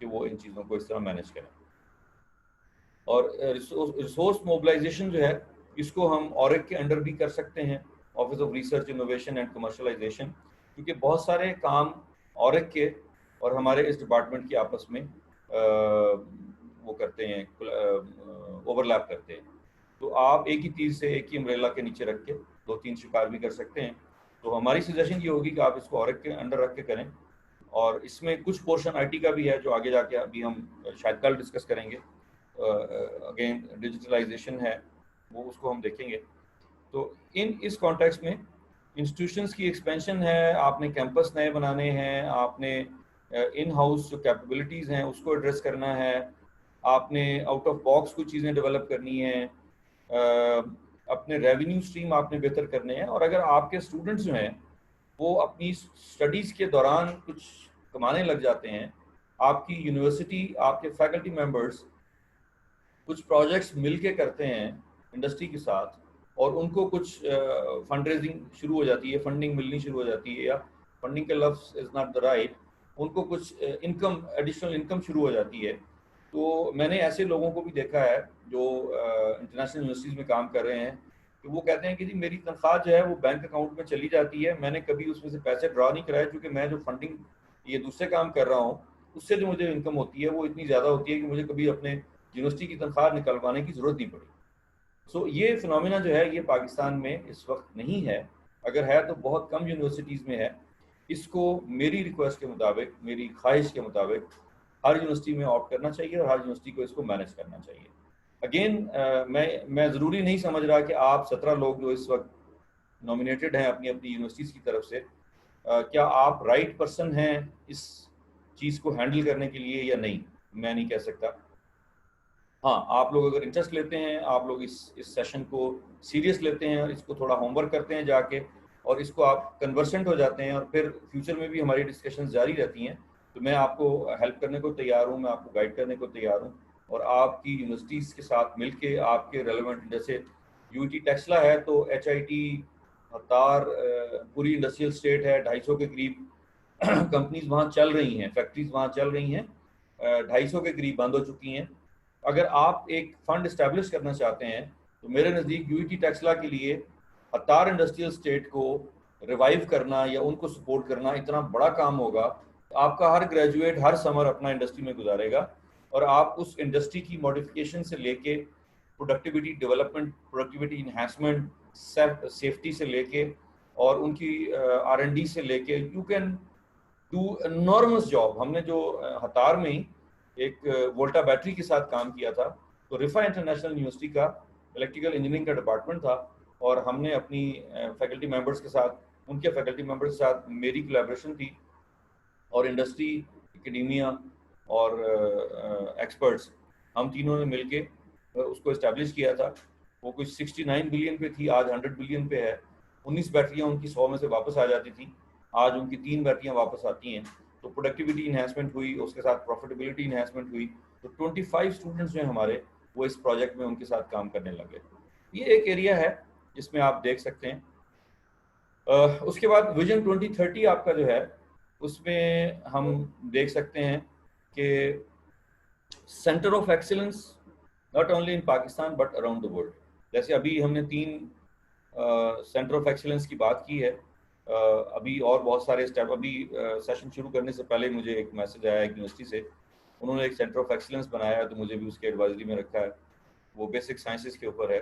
Speaker 1: کہ وہ ان چیزوں کو اس طرح مینیج کریں. اور ریسورس موبلائزیشن جو ہے اس کو ہم اورک کے انڈر بھی کر سکتے ہیں, office of research innovation and commercialization, کیونکہ بہت سارے کام اورک کے اور ہمارے اس ڈپارٹمنٹ کے آپس میں وہ کرتے ہیں, اوور لیپ کرتے ہیں. تو آپ ایک ہی تیر سے ایک ہی امبریلا کے نیچے رکھ کے 2-3 شکار بھی کر سکتے ہیں. تو ہماری سجیشن یہ ہوگی کہ آپ اس کو اورک کے انڈر رکھ کے کریں, اور اس میں کچھ پورشن آئی ٹی کا بھی ہے جو آگے جا کے ابھی ہم شاید کل ڈسکس کریں گے. اگین ڈیجیٹلائزیشن ہے وہ, اس کو ہم دیکھیں گے. تو اس کانٹیکس میں انسٹیٹیوشنس کی ایکسپینشن ہے, آپ نے کیمپس نئے بنانے ہیں, آپ نے ان ہاؤس جو کیپیبلٹیز ہیں اس کو ایڈریس کرنا ہے, آپ نے آؤٹ آف باکس کچھ چیزیں ڈیولپ کرنی ہیں, اپنے ریونیو اسٹریم آپ نے بہتر کرنے ہیں. اور اگر آپ کے اسٹوڈنٹس جو ہیں وہ اپنی اسٹڈیز کے دوران کچھ کمانے لگ جاتے ہیں, آپ کی یونیورسٹی, آپ کے فیکلٹی ممبرس کچھ پروجیکٹس مل کے کرتے ہیں انڈسٹری کے ساتھ, اور ان کو کچھ فنڈ ریزنگ شروع ہو جاتی ہے, فنڈنگ ملنی شروع ہو جاتی ہے, یا فنڈنگ کا لفظ از ناٹ دا رائٹ, ان کو کچھ انکم, ایڈیشنل انکم شروع ہو جاتی ہے. تو میں نے ایسے لوگوں کو بھی دیکھا ہے جو انٹرنیشنل یونیورسٹیز میں کام کر رہے ہیں کہ وہ کہتے ہیں کہ جی میری تنخواہ جو ہے وہ بینک اکاؤنٹ میں چلی جاتی ہے, میں نے کبھی اس میں سے پیسے ڈرا نہیں کرائے, کیونکہ میں جو فنڈنگ یہ دوسرے کام کر رہا ہوں اس سے جو مجھے انکم ہوتی ہے وہ اتنی زیادہ ہوتی ہے کہ مجھے کبھی اپنے یونیورسٹی کی تنخواہ نکلوانے کی ضرورت نہیں پڑی. سو یہ فنومینا جو ہے یہ پاکستان میں اس وقت نہیں ہے, اگر ہے تو بہت کم یونیورسٹیز میں ہے. اس کو میری ریکویسٹ کے مطابق, میری خواہش کے مطابق ہر یونیورسٹی میں آپٹ کرنا چاہیے, اور ہر یونیورسٹی کو اس کو مینیج کرنا چاہیے. اگین میں ضروری نہیں سمجھ رہا کہ آپ 17 لوگ جو اس وقت نامینیٹڈ ہیں اپنی اپنی یونیورسٹیز کی طرف سے, کیا آپ رائٹ پرسن ہیں اس چیز کو ہینڈل کرنے کے لیے یا نہیں, میں نہیں کہہ سکتا. ہاں, آپ لوگ اگر انٹرسٹ لیتے ہیں, آپ لوگ اس سیشن کو سیریس لیتے ہیں اور اس کو تھوڑا ہوم ورک کرتے ہیں جا کے, اور اس کو آپ کنورسنٹ ہو جاتے ہیں, اور پھر فیوچر میں بھی ہماری ڈسکشن جاری رہتی ہیں, تو میں آپ کو ہیلپ کرنے کو تیار ہوں, میں آپ کو گائیڈ کرنے کو تیار ہوں. اور آپ کی یونیورسٹیز کے ساتھ مل کے آپ کے ریلیونٹ, جیسے یو ٹی ٹیکسلا ہے تو ایچ آئی ٹی, ہتار, پوری انڈسٹریل اسٹیٹ ہے, 250 کے قریب کمپنیز وہاں چل رہی ہیں, فیکٹریز وہاں چل رہی ہیں, 250 کے قریب بند ہو چکی ہیں. اگر آپ ایک فنڈ اسٹیبلش کرنا چاہتے ہیں تو میرے نزدیک یو ٹی ٹیکسلا کے لیے ہتار انڈسٹریل اسٹیٹ کو ریوائیو کرنا یا ان کو سپورٹ کرنا اتنا بڑا کام ہوگا. آپ کا ہر گریجویٹ ہر سمر اپنا انڈسٹری میں گزارے گا, اور آپ اس انڈسٹری کی موڈیفکیشن سے لے کے productivity development, productivity enhancement, safety سے لے کے, اور ان کی R&D سے لے کے, you can do enormous job. ہم نے جو ہتار میں ہی ایک وولٹا بیٹری کے ساتھ کام کیا تھا, تو رفا انٹرنیشنل یونیورسٹی کا الیکٹریکل انجینئرنگ کا ڈپارٹمنٹ تھا, اور ہم نے اپنی فیکلٹی ممبرس کے ساتھ, ان کے فیکلٹی ممبرس کے ساتھ میری کولیبریشن تھی, اور انڈسٹری, اکیڈیمیا اور ایکسپرٹس, ہم تینوں نے مل کے اس کو اسٹیبلش کیا تھا. وہ کچھ 69 بلین پہ تھی, آج 100 بلین پہ ہے. 19 بیٹریاں ان کی 100 میں سے واپس آ جاتی تھیں, آج ان کی 3 بیٹریاں واپس آتی ہیں. تو پروڈکٹیوٹی انہینسمنٹ ہوئی, اس کے ساتھ پروفیٹیبلٹی انہینسمنٹ ہوئی. تو 25 اسٹوڈنٹس جو ہیں ہمارے وہ اس پروجیکٹ میں ان کے ساتھ کام کرنے لگے. یہ ایک ایریا ہے جس میں آپ دیکھ سکتے ہیں. اس کے بعد ویژن 2030 آپ کا جو ہے اس میں ہم دیکھ سکتے ہیں کہ centre of excellence not only in Pakistan but around the world. جیسے ابھی ہم نے 3 سینٹر آف ایکسیلنس کی بات کی ہے, ابھی اور بہت سارے اسٹیپ. ابھی سیشن شروع کرنے سے پہلے مجھے ایک میسج آیا ایک یونیورسٹی سے, انہوں نے ایک سینٹر آف ایکسیلنس بنایا ہے, تو مجھے بھی اس کے ایڈوائزری میں رکھا ہے. وہ بیسک سائنسز کے اوپر ہے.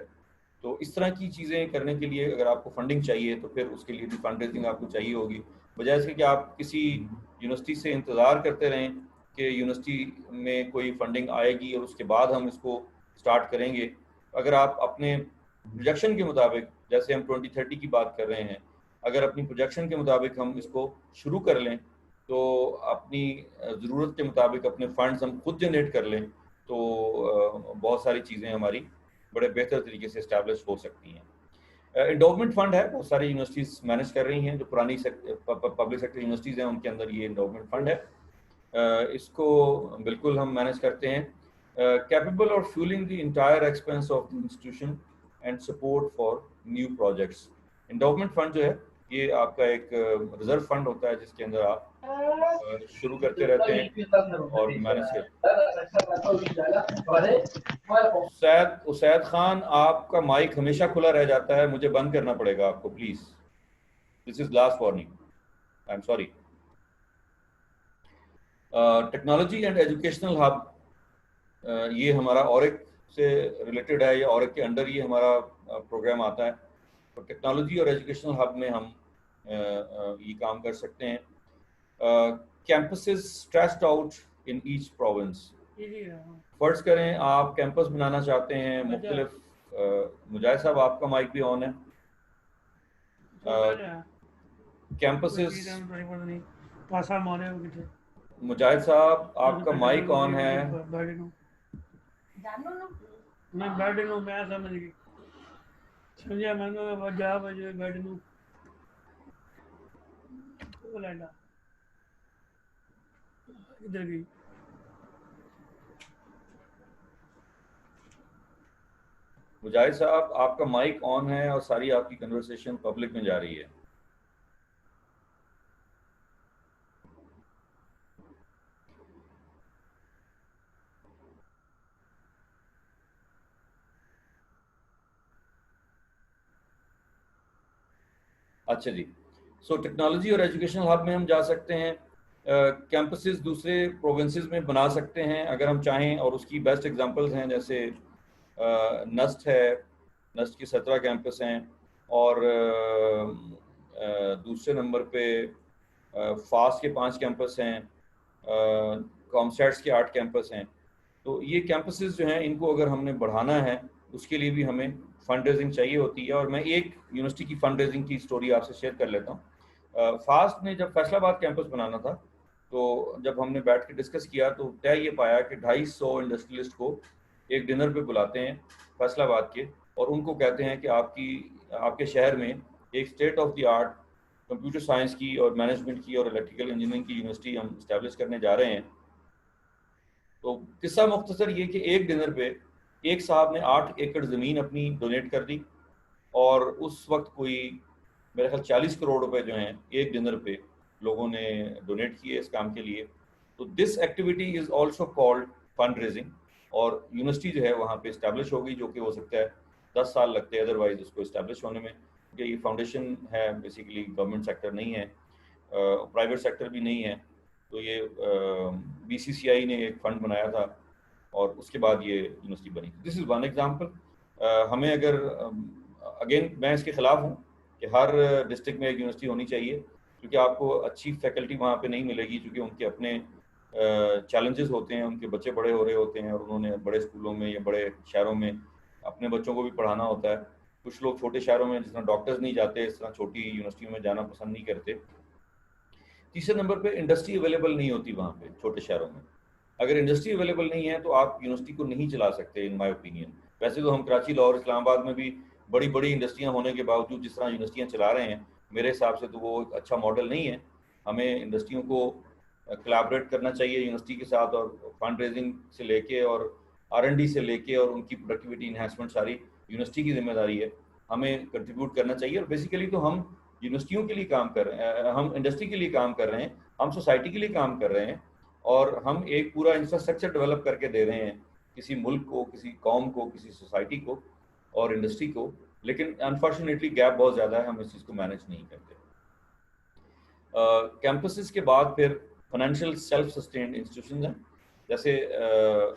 Speaker 1: تو اس طرح کی چیزیں کرنے کے لیے اگر آپ کو فنڈنگ چاہیے تو پھر اس کے لیے بھی فنڈ ریزنگ آپ کو چاہیے ہوگی, بجائے اس کے کہ آپ کسی یونیورسٹی سے انتظار کرتے رہیں کہ یونیورسٹی میں کوئی فنڈنگ آئے گی اور اس کے بعد ہم اس کو اسٹارٹ کریں گے. اگر آپ اپنے پروجیکشن کے مطابق, جیسے ہم 2030 کی بات کر رہے ہیں, اگر اپنی پروجیکشن کے مطابق ہم اس کو شروع کر لیں, تو اپنی ضرورت کے مطابق اپنے فنڈز ہم خود جنریٹ کر لیں, تو بہت ساری چیزیں ہماری بڑے بہتر طریقے سے اسٹیبلش ہو سکتی ہیں. انڈومنٹ فنڈ ہے, بہت ساری یونیورسٹیز مینیج کر رہی ہیں, جو پرانی پبلک سیکٹر یونیورسٹیز ہیں ان کے اندر یہ انڈومنٹ فنڈ ہے. اس کو بالکل ہم مینیج کرتے ہیں. capable of fueling the entire expense of the institution and support for new projects. endowment fund جو ہے یہ آپ کا ایک ریزرو فنڈ ہوتا ہے جس کے اندر آپ شروع کرتے رہتے ہیں اور مینج کرتے ہیں۔ اسید خان آپ کا مائک ہمیشہ کھلا رہ جاتا ہے، مجھے بند کرنا پڑے گا آپ کو please, this is last warning, I am sorry. Technology and educational hub, یہ ہمارا اورک سے ریلیٹڈ ہے، یا اورک کے انڈر یہ ہمارا پروگرام آتا ہے۔ تو ٹیکنالوجی اور ایجوکیشنل ہب میں ہم یہ کام کر سکتے ہیں۔ Campuses stressed out in each province, فرض کریں آپ کیمپس بنانا چاہتے ہیں مختلف، مجاہد صاحب آپ کا مائک بھی آن ہے، کیمپسز، مجاہد صاحب آپ کا مائک آن ہے، مجاہد صاحب آپ کا مائک آن ہے اور ساری آپ کی کنورسیشن پبلک میں جا رہی ہے۔ اچھا جی، سو ٹیکنالوجی اور ایجوکیشنل ہب میں ہم جا سکتے ہیں، کیمپسز دوسرے پروونسز میں بنا سکتے ہیں اگر ہم چاہیں، اور اس کی بیسٹ ایگزامپلز ہیں جیسے نسٹ ہے، نسٹ کی 17 کیمپس ہیں، اور دوسرے نمبر پہ فاسٹ کے 5 کیمپس ہیں، کامسیٹس کے 8 کیمپس ہیں۔ تو یہ کیمپسز جو ہیں ان کو اگر ہم نے بڑھانا ہے اس کے لیے بھی ہمیں فنڈ ریزنگ چاہیے ہوتی ہے، اور میں ایک یونیورسٹی کی فنڈ ریزنگ کی سٹوری آپ سے شیئر کر لیتا ہوں۔ فاسٹ نے جب فیصل آباد کیمپس بنانا تھا تو جب ہم نے بیٹھ کے ڈسکس کیا تو طے یہ پایا کہ 250 انڈسٹریلسٹ کو ایک ڈنر پہ بلاتے ہیں فیصل آباد کے، اور ان کو کہتے ہیں کہ آپ کے شہر میں ایک state of the art computer science کی اور مینجمنٹ کی اور الیکٹریکل انجینئرنگ کی یونیورسٹی ہم اسٹیبلش کرنے جا رہے ہیں۔ تو قصہ مختصر یہ کہ ایک ڈنر پہ ایک صاحب نے 8 ایکڑ زمین اپنی ڈونیٹ کر دی، اور اس وقت کوئی میرے خیال 40 کروڑ روپے جو ہیں ایک ڈنر پہ لوگوں نے ڈونیٹ کیے اس کام کے لیے۔ تو this activity is also called fund raising, اور یونیورسٹی جو ہے وہاں پہ اسٹیبلش ہوگی، جو کہ ہو سکتا ہے 10 سال لگتے ہیں ادروائز اس کو اسٹیبلش ہونے میں، کیونکہ یہ فاؤنڈیشن ہے بیسیکلی، گورنمنٹ سیکٹر نہیں ہے، پرائیویٹ سیکٹر بھی نہیں ہے۔ تو یہ BCCI نے ایک فنڈ بنایا تھا اور اس کے بعد یہ یونیورسٹی بنی۔ دس از ون ایگزامپل۔ ہمیں اگر اگین میں اس کے خلاف ہوں کہ ہر ڈسٹرکٹ میں ایک یونیورسٹی ہونی چاہیے، کیونکہ آپ کو اچھی فیکلٹی وہاں پہ نہیں ملے گی، کیونکہ ان کے اپنے چیلنجز ہوتے ہیں، ان کے بچے بڑے ہو رہے ہوتے ہیں، اور انہوں نے بڑے اسکولوں میں یا بڑے شہروں میں اپنے بچوں کو بھی پڑھانا ہوتا ہے۔ کچھ لوگ چھوٹے شہروں میں جس طرح ڈاکٹرز نہیں جاتے، اس طرح چھوٹی یونیورسٹیوں میں جانا پسند نہیں کرتے۔ تیسرے نمبر پہ انڈسٹری اویلیبل نہیں ہوتی وہاں پہ چھوٹے شہروں میں۔ اگر انڈسٹری اویلیبل نہیں ہے تو آپ یونیورسٹی کو نہیں چلا سکتے ان مائی اوپینین۔ ویسے تو ہم کراچی، لاہور، اسلام آباد میں بھی بڑی بڑی انڈسٹریاں ہونے کے باوجود جس طرح یونیورسٹیاں چلا رہے ہیں، میرے حساب سے تو وہ ایک اچھا ماڈل نہیں ہے۔ ہمیں انڈسٹریوں کو کولابریٹ کرنا چاہیے یونیورسٹی کے ساتھ، اور فنڈ ریزنگ سے لے کے اور R&D سے لے کے اور ان کی پروڈکٹیوٹی انہینسمنٹ ساری یونیورسٹی کی ذمہ داری ہے، ہمیں کنٹریبیوٹ کرنا چاہیے۔ اور بیسیکلی تو ہم یونیورسٹیوں کے لیے کام کر رہے ہیں، ہم انڈسٹری کے لیے کام کر رہے ہیں، ہم سوسائٹی کے لیے کام کر رہے ہیں، اور ہم ایک پورا انفراسٹرکچر ڈیولپ کر کے دے رہے ہیں کسی ملک کو، کسی قوم کو، کسی سوسائٹی کو اور انڈسٹری کو۔ لیکن انفارچونیٹلی گیپ بہت زیادہ ہے، ہم اس چیز کو مینیج نہیں کرتے۔ کیمپسز کے بعد پھر فائنینشیل سیلف سسٹینڈ انسٹیٹیوشنز ہیں، جیسے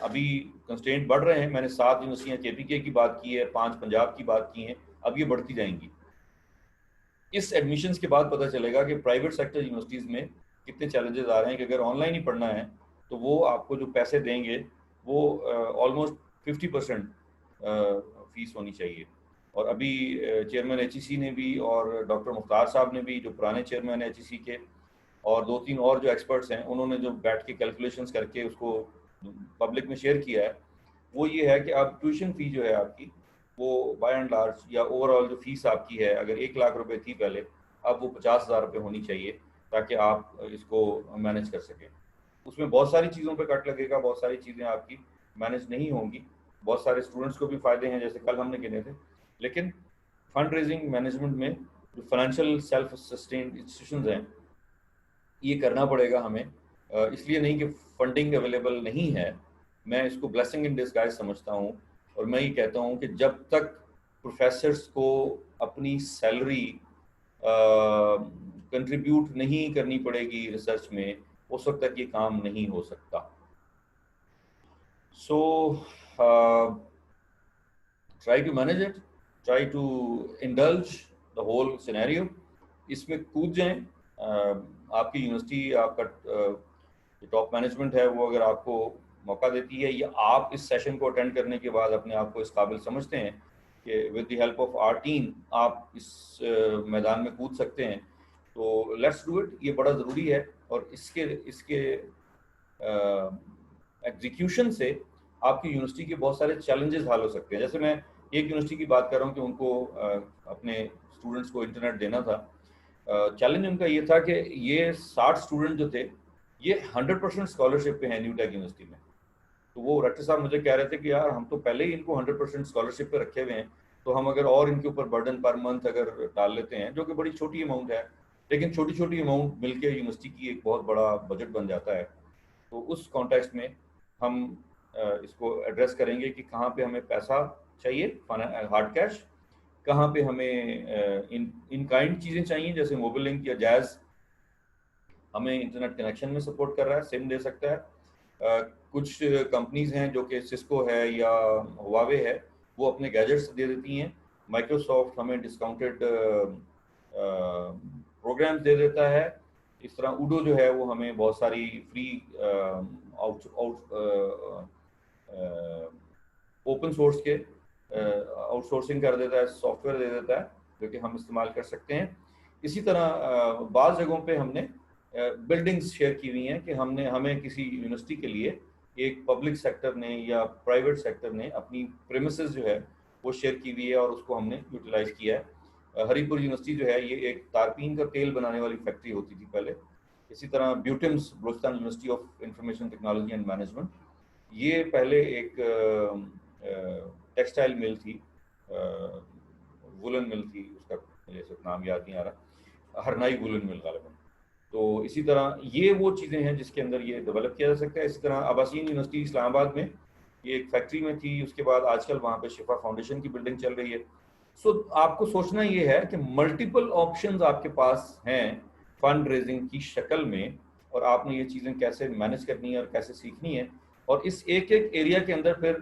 Speaker 1: ابھی کنسٹرینٹ بڑھ رہے ہیں، میں نے 7 یونیورسٹیاں KPK کی بات کی ہے، 5 پنجاب کی بات کی ہیں، اب یہ بڑھتی جائیں گی۔ اس ایڈمیشنز کے بعد پتہ چلے گا کہ پرائیویٹ سیکٹر یونیورسٹیز میں کتنے چیلنجز آ رہے ہیں، کہ اگر آن لائن ہی پڑھنا ہے تو وہ آپ کو جو پیسے دیں گے وہ آلموسٹ 50% فیس ہونی چاہیے۔ اور ابھی چیئرمین HEC نے بھی اور ڈاکٹر مختار صاحب نے بھی، جو پرانے چیئرمین ہیں HEC کے، اور 2-3 اور جو ایکسپرٹس ہیں، انہوں نے جو بیٹھ کے کیلکولیشنز کر کے اس کو پبلک میں شیئر کیا ہے، وہ یہ ہے کہ اب ٹیوشن فی جو ہے آپ کی، وہ بائی اینڈ لارج یا اوور آل جو فیس آپ کی ہے، اگر 1 لاکھ روپے تھی پہلے، اب وہ 50,000 روپے ہونی چاہیے، تاکہ آپ اس کو مینیج کر سکیں۔ اس میں بہت ساری چیزوں پہ کٹ لگے گا، بہت ساری چیزیں آپ کی مینیج نہیں ہوں گی، بہت سارے اسٹوڈنٹس کو بھی فائدے ہیں جیسے کل ہم نے گنے تھے، لیکن فنڈ ریزنگ مینجمنٹ میں جو فائنینشیل سیلف سسٹینڈ انسٹیٹیوشنز ہیں یہ کرنا پڑے گا ہمیں. اس لیے نہیں کہ فنڈنگ اویلیبل نہیں ہے, میں اس کو بلیسنگ ان ڈسگائز سمجھتا ہوں, اور میں یہ کہتا ہوں کہ جب تک پروفیسرس کو اپنی سیلری کنٹریبیوٹ نہیں کرنی پڑے گی ریسرچ میں, اس وقت تک یہ کام نہیں ہو سکتا. So try to manage it, try to indulge the whole scenario, اس میں کود جائیں. آپ کی یونیورسٹی, آپ کا ٹاپ مینجمنٹ ہے وہ اگر آپ کو موقع دیتی ہے, یا آپ اس سیشن کو اٹینڈ کرنے کے بعد اپنے آپ کو اس قابل سمجھتے ہیں کہ with the help of our team آپ اس میدان میں کود سکتے ہیں, تو لیٹس ڈو اٹ. یہ بڑا ضروری ہے, اور اس کے ایگزیکیوشن سے آپ کی یونیورسٹی کے بہت سارے چیلنجز حل ہو سکتے ہیں. جیسے میں ایک یونیورسٹی کی بات کر رہا ہوں کہ ان کو اپنے اسٹوڈنٹس کو انٹرنیٹ دینا تھا. چیلنج ان کا یہ تھا کہ یہ 60 اسٹوڈنٹ جو تھے یہ 100% اسکالرشپ پہ ہیں نیو ٹیک یونیورسٹی میں. تو وہ ریکٹر صاحب مجھے کہہ رہے تھے کہ یار ہم تو پہلے ہی ان کو 100% اسکالرشپ پہ رکھے ہوئے ہیں, تو ہم اگر اور ان کے اوپر برڈن پر منتھ اگر ڈال لیتے ہیں, جو کہ بڑی چھوٹی اماؤنٹ ہے, لیکن چھوٹی چھوٹی اماؤنٹ مل کے یونیورسٹی کی ایک بہت بڑا بجٹ بن جاتا ہے. تو اس کانٹیکسٹ میں ہم اس کو ایڈریس کریں گے کہ کہاں پہ ہمیں پیسہ چاہیے, ہارڈ کیش, کہاں پہ ہمیں ان کائنڈ چیزیں چاہیے, جیسے موبائل لنک یا جیز ہمیں انٹرنیٹ کنیکشن میں سپورٹ کر رہا ہے, سم دے سکتا ہے. کچھ کمپنیز ہیں جو کہ سسکو ہے یا ہواوے ہے, وہ اپنے گیجٹس دے دیتی ہیں. مائکروسافٹ ہمیں ڈسکاؤنٹڈ پروگرامز دے دیتا ہے. اس طرح اوڈو جو ہے وہ ہمیں بہت ساری فری اوپن سورس کے آؤٹ سورسنگ کر دیتا ہے, سافٹ ویئر دے دیتا ہے جو کہ ہم استعمال کر سکتے ہیں. اسی طرح بعض جگہوں پہ ہم نے بلڈنگز شیئر کی ہوئی ہیں کہ ہمیں کسی یونیورسٹی کے لیے ایک پبلک سیکٹر نے یا پرائیویٹ سیکٹر نے اپنی پریمیسز جو ہے وہ شیئر کی ہوئی ہے, اور اس کو ہم نے یوٹیلائز کیا ہے. ہری پور یونیورسٹی جو ہے یہ ایک تارپین کا تیل بنانے والی فیکٹری ہوتی تھی پہلے. اسی طرح BUITEMS Balochistan university of information technology and management, یہ پہلے ایک ٹیکسٹائل مل تھی, وولن مل تھی, اس کا مجھے نام یاد نہیں آ رہا, ہرنائی وولن مل غالباً. تو اسی طرح یہ وہ چیزیں ہیں جس کے اندر یہ ڈیولپ کیا جا سکتا ہے. اسی طرح آباسین یونیورسٹی اسلام آباد میں یہ ایک فیکٹری میں تھی, اس کے بعد آج کل وہاں پہ شفا فاؤنڈیشن کی بلڈنگ چل رہی ہے. سو آپ کو سوچنا یہ ہے کہ ملٹیپل آپشنز آپ کے پاس ہیں فنڈ ریزنگ کی شکل میں, اور آپ نے یہ چیزیں کیسے مینیج کرنی ہے اور کیسے سیکھنی ہے. اور اس ایک ایریا کے اندر پھر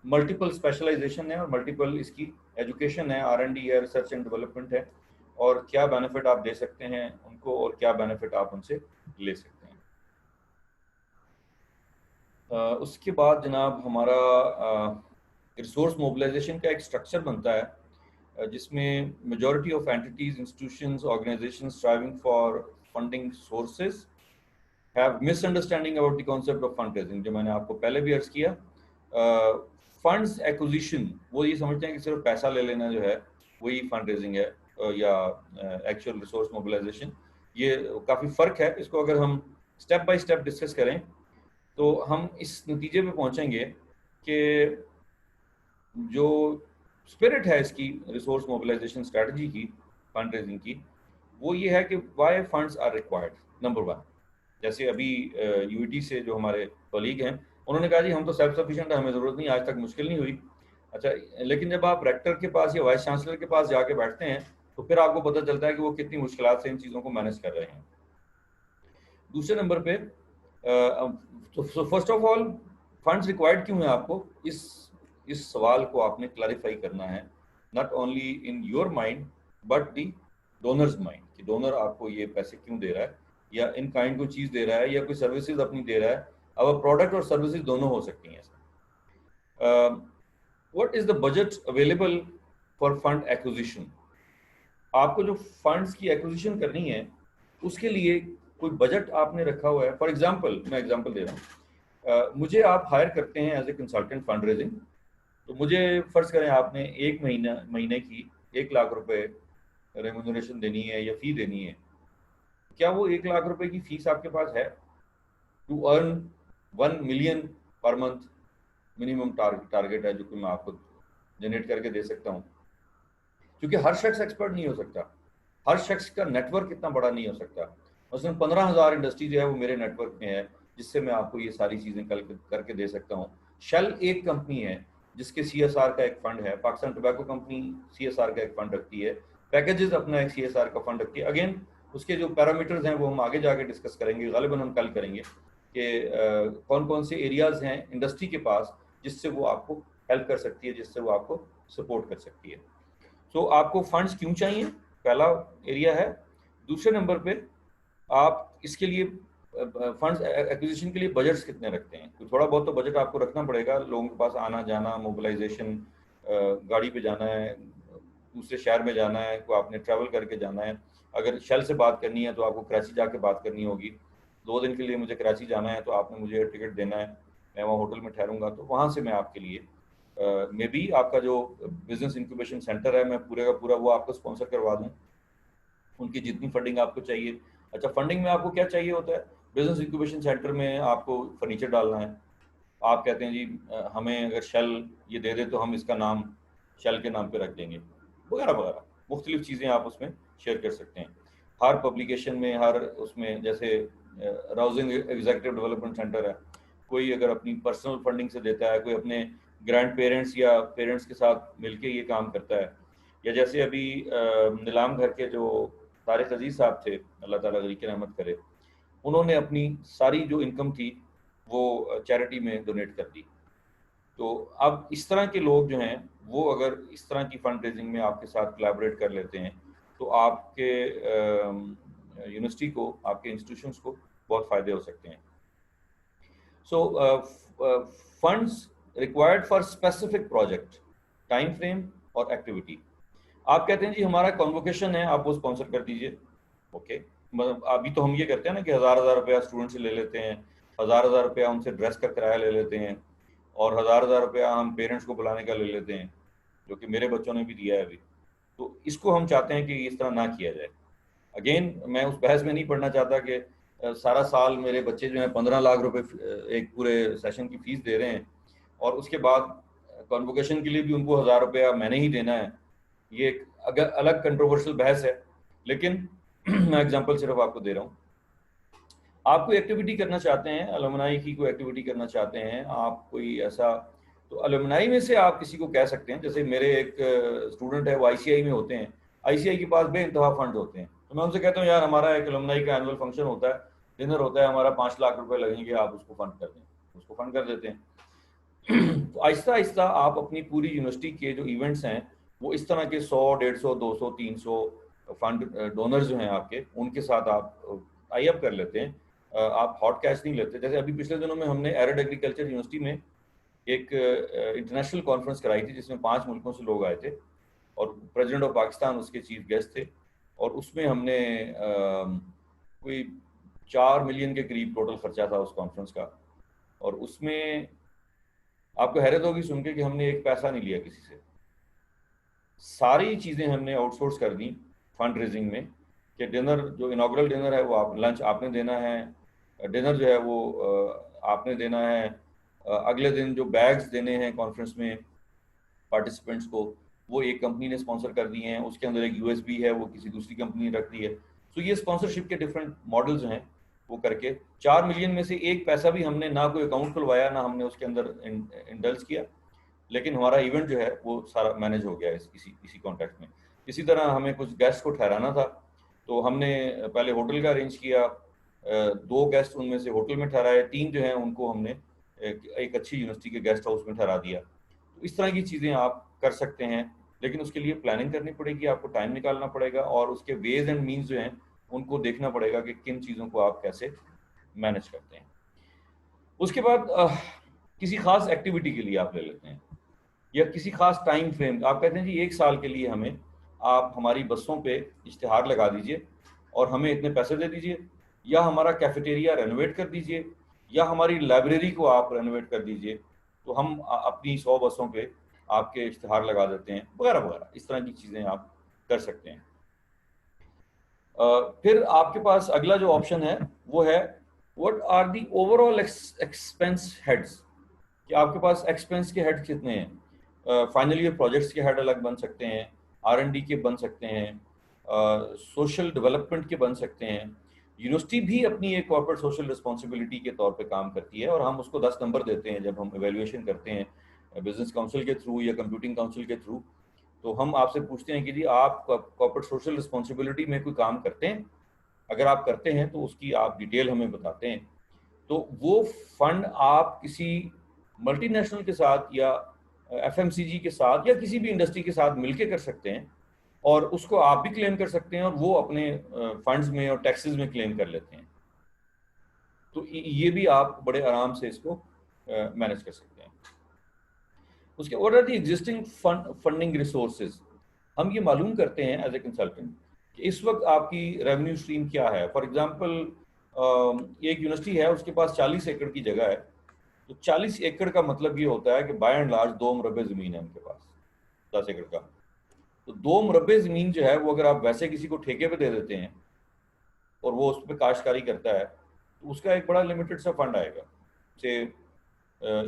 Speaker 1: ملٹیپل اسپیشلائزیشن ہے اور ملٹیپل اس کی ایجوکیشن ہے, R&D ہے, ریسرچ اینڈ ڈیولپمنٹ ہے, اور کیا بینیفٹ آپ دے سکتے ہیں ان کو اور کیا بینیفٹ آپ ان سے لے سکتے ہیں. اس کے بعد جناب ہمارا ریسورس موبلائزیشن کا ایک اسٹرکچر بنتا ہے جس میں majority of entities, institutions, organisations striving for funding sources have misunderstanding about the concept of fund raising. جو میں نے آپ کو پہلے بھی عرض کیا, فنڈز ایکوزیشن وہ یہ سمجھتے ہیں کہ صرف پیسہ لے لینا جو ہے وہی فنڈ ریزنگ ہے, یا ایکچوئل ریسورس موبلائزیشن. یہ کافی فرق ہے. اس کو اگر ہم اسٹیپ بائی اسٹیپ ڈسکس کریں تو ہم اس نتیجے پہ پہنچیں گے کہ جو اسپرٹ ہے اس کی ریسورس موبلائزیشن اسٹریٹجی کی, فنڈ ریزنگ کی, وہ یہ ہے کہ why funds are required. Number 1, جیسے ابھی یو ای ٹی سے جو ہمارے کولیگ ہیں انہوں نے کہا جی ہم تو سیلف سفیشینٹ ہیں, ہمیں ضرورت نہیں, آج تک مشکل نہیں ہوئی. اچھا, لیکن جب آپ ریکٹر کے پاس یا وائس چانسلر کے پاس جا کے بیٹھتے ہیں تو پھر آپ کو پتہ چلتا ہے کہ وہ کتنی مشکلات سے ان چیزوں کو مینیج کر رہے ہیں. دوسرے نمبر پہ first of all funds required کیوں ہیں آپ کو, اس سوال کو آپ نے کلیریفائی کرنا ہے, not only in your mind but the donors mind, کہ ڈونر آپ کو یہ پیسے کیوں دے رہا ہے, یا ان کائنڈ کوئی چیز دے رہا ہے, یا کوئی سروسز اپنی دے رہا ہے. اب پروڈکٹ اور سروسز دونوں ہو سکتی ہیں. What is the budget available for fund acquisition. آپ کو جو فنڈز کی ایکوزیشن کرنی ہے اس کے لیے کوئی بجٹ آپ نے رکھا ہوا ہے. فار ایگزامپل میں ایگزامپل دے رہا ہوں, مجھے آپ ہائر کرتے ہیں as a consultant fund raising, تو مجھے فرض کریں آپ نے ایک مہینے کی 1 لاکھ روپے ریمونریشن دینی ہے یا فی دینی ہے. کیا وہ 1 لاکھ روپے کی فیس آپ کے پاس ہے to earn 1 million per month? Minimum target ہے جو کہ میں آپ کو جنریٹ کر کے دے سکتا ہوں, کیونکہ ہر شخص ایکسپرٹ نہیں ہو سکتا. ہر شخص کا نیٹ ورک اتنا بڑا نہیں ہو سکتا. مثلاً 15,000 انڈسٹری جو ہے وہ میرے نیٹ ورک میں ہے, جس سے میں آپ کو یہ ساری چیزیں کر کے دے سکتا ہوں. شیل ایک کمپنی ہے جس کے CSR کا ایک فنڈ ہے, پاکستان ٹوبیکو کمپنی CSR کا ایک فنڈ رکھتی ہے, پیکیجز اپنا ایک CSR کا فنڈ رکھتی ہے. اگین اس کے جو پیرامیٹرز ہیں وہ ہم آگے جا کے ڈسکس کریں گے, غالباً ہم کل کریں گے کہ کون کون سے ایریاز ہیں انڈسٹری کے پاس جس سے وہ آپ کو ہیلپ کر سکتی ہے, جس سے وہ آپ کو سپورٹ کر سکتی ہے. سو آپ کو فنڈز کیوں چاہیے, پہلا ایریا ہے. دوسرے نمبر پہ آپ اس کے لیے فنڈز ایکوزیشن کے لیے بجٹس کتنے رکھتے ہیں. تھوڑا بہت تو بجٹ آپ کو رکھنا پڑے گا, لوگوں کے پاس آنا جانا, موبلائزیشن, گاڑی پہ جانا ہے, دوسرے شہر میں جانا ہے, کو آپ نے ٹریول کر کے جانا ہے. اگر شیل سے بات کرنی ہے تو آپ کو کراچی جا کے بات کرنی ہوگی. 2 دن کے لیے مجھے کراچی جانا ہے تو آپ نے مجھے ٹکٹ دینا ہے, میں وہاں ہوٹل میں ٹھہروں گا, تو وہاں سے میں آپ کے لیے مے بی آپ کا جو بزنس انکیوبیشن سینٹر ہے میں پورے کا پورا وہ آپ کو اسپانسر کروا دوں, ان کی جتنی فنڈنگ آپ کو چاہیے. اچھا, فنڈنگ میں آپ کو کیا چاہیے ہوتا ہے. بزنس انکیوبیشن سینٹر میں آپ کو فرنیچر ڈالنا ہے, آپ کہتے ہیں جی ہمیں اگر شیل یہ دے دے تو ہم اس کا نام شیل کے نام پہ رکھ دیں گے, وغیرہ وغیرہ مختلف چیزیں آپ اس میں شیئر کر سکتے ہیں. ہر پبلیکیشن میں, ہر اس میں, جیسے راؤزنگ ایگزیکٹو ڈیولپمنٹ سینٹر ہے, کوئی اگر اپنی پرسنل فنڈنگ سے دیتا ہے, کوئی اپنے گرینڈ پیرنٹس یا پیرنٹس کے ساتھ مل کے یہ کام کرتا ہے, یا جیسے ابھی نیلام گھر کے جو طارق عزیز صاحب تھے, اللہ تعالیٰ غریق کی رحمت کرے, انہوں نے اپنی ساری جو انکم تھی وہ چیریٹی میں ڈونیٹ کر دی. تو اب اس طرح کے لوگ جو ہیں وہ اگر اس طرح کی فنڈ ریزنگ میں آپ کے ساتھ کولیبریٹ کر لیتے ہیں تو آپ کے یونیورسٹی کو, آپ کے انسٹیٹیوشنس کو بہت فائدے ہو سکتے ہیں. So funds required for specific project, time frame اور ایکٹیویٹی. آپ کہتے ہیں جی ہمارا کنووکیشن ہے, آپ وہ اسپانسر کر دیجئے. اوکے, مطلب ابھی تو ہم یہ کرتے ہیں نا کہ 1,000 روپیہ اسٹوڈنٹ سے لے لیتے ہیں, 1,000 روپیہ ان سے ڈریس کا کرایہ لے لیتے ہیں, اور 1,000 روپیہ ہم پیرنٹس کو بلانے کا لے لیتے ہیں, جو کہ میرے بچوں نے بھی دیا ہے ابھی. تو اس کو ہم چاہتے ہیں کہ اس طرح نہ کیا جائے. اگین میں اس بحث میں نہیں پڑھنا چاہتا کہ سارا سال میرے بچے جو ہیں 15 لاکھ روپے ایک پورے سیشن کی فیس دے رہے ہیں, اور اس کے بعد کنووکیشن کے لیے بھی ان کو 1,000 روپیہ میں نے ہی دینا ہے. یہ ایک الگ کنٹروورشل بحث ہے, لیکن میں ایگزامپل صرف آپ کو دے رہا ہوں. آپ کوئی ایکٹیویٹی کرنا چاہتے ہیں, الومنائی کی کوئی ایکٹیویٹی کرنا چاہتے ہیں آپ, کوئی ایسا, تو الومنائی میں سے آپ کسی کو کہہ سکتے ہیں. جیسے میرے ایک اسٹوڈنٹ ہے, وہ ICI میں ہوتے ہیں, ICI کے پاس بے انتہا فنڈ ہوتے ہیں, تو میں ان سے کہتا ہوں یار ہمارا ایک الومنائی کا اینول فنکشن ہوتا ہے, ڈنر ہوتا ہے, ہمارا 5 لاکھ روپے لگیں گے, آپ اس کو فنڈ کر دیں. اس کو فنڈ کر دیتے ہیں. تو آہستہ آہستہ آپ اپنی پوری یونیورسٹی کے جو ایونٹس ہیں وہ اس طرح کے 100, 150, 200, 300 فنڈ ڈونرز جو ہیں آپ کے, ان کے ساتھ آپ ٹائی اپ کر لیتے ہیں. آپ ہاٹ کیش نہیں لیتے. جیسے ابھی پچھلے دنوں میں ہم نے ایرڈ ایگریکلچر یونیورسٹی میں ایک انٹرنیشنل کانفرنس کرائی تھی, جس میں 5 ملکوں سے لوگ آئے تھے, اور پریزیڈنٹ آف پاکستان اس کے چیف گیسٹ تھے. اور اس میں ہم نے کوئی 4 ملین کے قریب ٹوٹل خرچہ تھا اس کانفرنس کا. اور اس میں آپ کو حیرت ہوگی سن کے کہ ہم نے ایک پیسہ نہیں لیا کسی سے. ساری چیزیں ہم نے آؤٹ سورس کر دیں فنڈ ریزنگ میں, کہ ڈنر جو انوگرل ڈنر ہے وہ آپ, لنچ آپ نے دینا ہے, ڈنر جو ہے وہ آپ نے دینا ہے, اگلے دن جو بیگز دینے ہیں کانفرنس میں پارٹیسپینٹس کو وہ ایک کمپنی نے اسپانسر کر دیے ہیں, اس کے اندر ایک USB ہے وہ کسی دوسری کمپنی نے رکھ دی ہے. سو یہ اسپانسرشپ کے ڈفرینٹ ماڈلز ہیں وہ کر کے 4 ملین میں سے ایک پیسہ بھی ہم نے نہ کوئی اکاؤنٹ کھلوایا, نہ ہم نے اس کے اندر انڈلس کیا, لیکن ہمارا ایونٹ جو ہے وہ سارا مینیج ہو گیا اسی کانٹیکٹ میں. اسی طرح ہمیں کچھ گیسٹ کو ٹھہرانا تھا, تو ہم نے پہلے ہوٹل کا ارینج کیا, 2 گیسٹ ان میں سے ہوٹل میں ٹھہرائے, 3 جو ہیں ان کو ہم نے ایک اچھی یونیورسٹی کے گیسٹ ہاؤس میں ٹھہرا دیا. تو اس طرح کی چیزیں آپ کر سکتے ہیں, لیکن اس کے لیے پلاننگ کرنی پڑے گی, آپ کو ٹائم نکالنا پڑے گا, اور اس کے ویز اینڈ مینز جو ہیں ان کو دیکھنا پڑے گا کہ کن چیزوں کو آپ کیسے مینیج کرتے ہیں. اس کے بعد کسی خاص ایکٹیویٹی کے لیے آپ لے لیتے ہیں, یا کسی خاص ٹائم فریم, آپ کہتے ہیں جی 1 سال کے لیے ہمیں آپ ہماری بسوں پہ اشتہار لگا دیجئے اور ہمیں اتنے پیسے دے دیجئے, یا ہمارا کیفیٹیریا رینوویٹ کر دیجئے, یا ہماری لائبریری کو آپ رینوویٹ کر دیجئے, تو ہم اپنی 100 بسوں پہ آپ کے اشتہار لگا دیتے ہیں, وغیرہ وغیرہ. اس طرح کی چیزیں آپ کر سکتے ہیں. پھر آپ کے پاس اگلا جو آپشن ہے وہ ہے what are the overall expense heads, کہ آپ کے پاس ایکسپینس کے ہیڈ کتنے ہیں. فائنل ایئر پروجیکٹس کے ہیڈ الگ بن سکتے ہیں, R&D کے بن سکتے ہیں, سوشل ڈیولپمنٹ کے بن سکتے ہیں. یونیورسٹی بھی اپنی ایک کارپوریٹ سوشل رسپانسبلٹی کے طور پہ کام کرتی ہے اور ہم اس کو 10 نمبر دیتے ہیں جب ہم ایویلویشن کرتے ہیں بزنس کاؤنسل کے تھرو یا کمپیوٹنگ کاؤنسل کے تھرو. تو ہم آپ سے پوچھتے ہیں کہ جی آپ کارپوریٹ سوشل رسپانسبلٹی میں کوئی کام کرتے ہیں؟ اگر آپ کرتے ہیں تو اس کی آپ ڈیٹیل ہمیں بتاتے ہیں. تو وہ فنڈ آپ کسی ملٹی نیشنل کے ساتھ یا ایف ایم سی جی کے ساتھ یا کسی بھی انڈسٹری کے ساتھ مل کے کر سکتے ہیں اور اس کو آپ بھی کلیم کر سکتے ہیں اور وہ اپنے فنڈز میں اور ٹیکسز میں کلیم کر لیتے ہیں. تو یہ بھی آپ بڑے آرام سے اس کو مینیج کر سکتے ہیں. اس کے what are the existing funding resources. ہم یہ معلوم کرتے ہیں ایز اے کنسلٹنٹ کہ اس وقت آپ کی ریونیو اسٹریم کیا ہے. فار ایگزامپل ایک یونیورسٹی ہے, اس کے پاس 40 ایکڑ کی جگہ ہے. تو 40 ایکڑ کا مطلب یہ ہوتا ہے کہ بائی اینڈ لارج 2 مربع زمین ہے ان کے پاس 10 ایکڑ کا. تو 2 مربع زمین جو ہے وہ اگر آپ ویسے کسی کو ٹھیکے پہ دے دیتے ہیں اور وہ اس پہ کاشتکاری کرتا ہے تو اس کا ایک بڑا لمیٹڈ سا فنڈ آئے گا, سے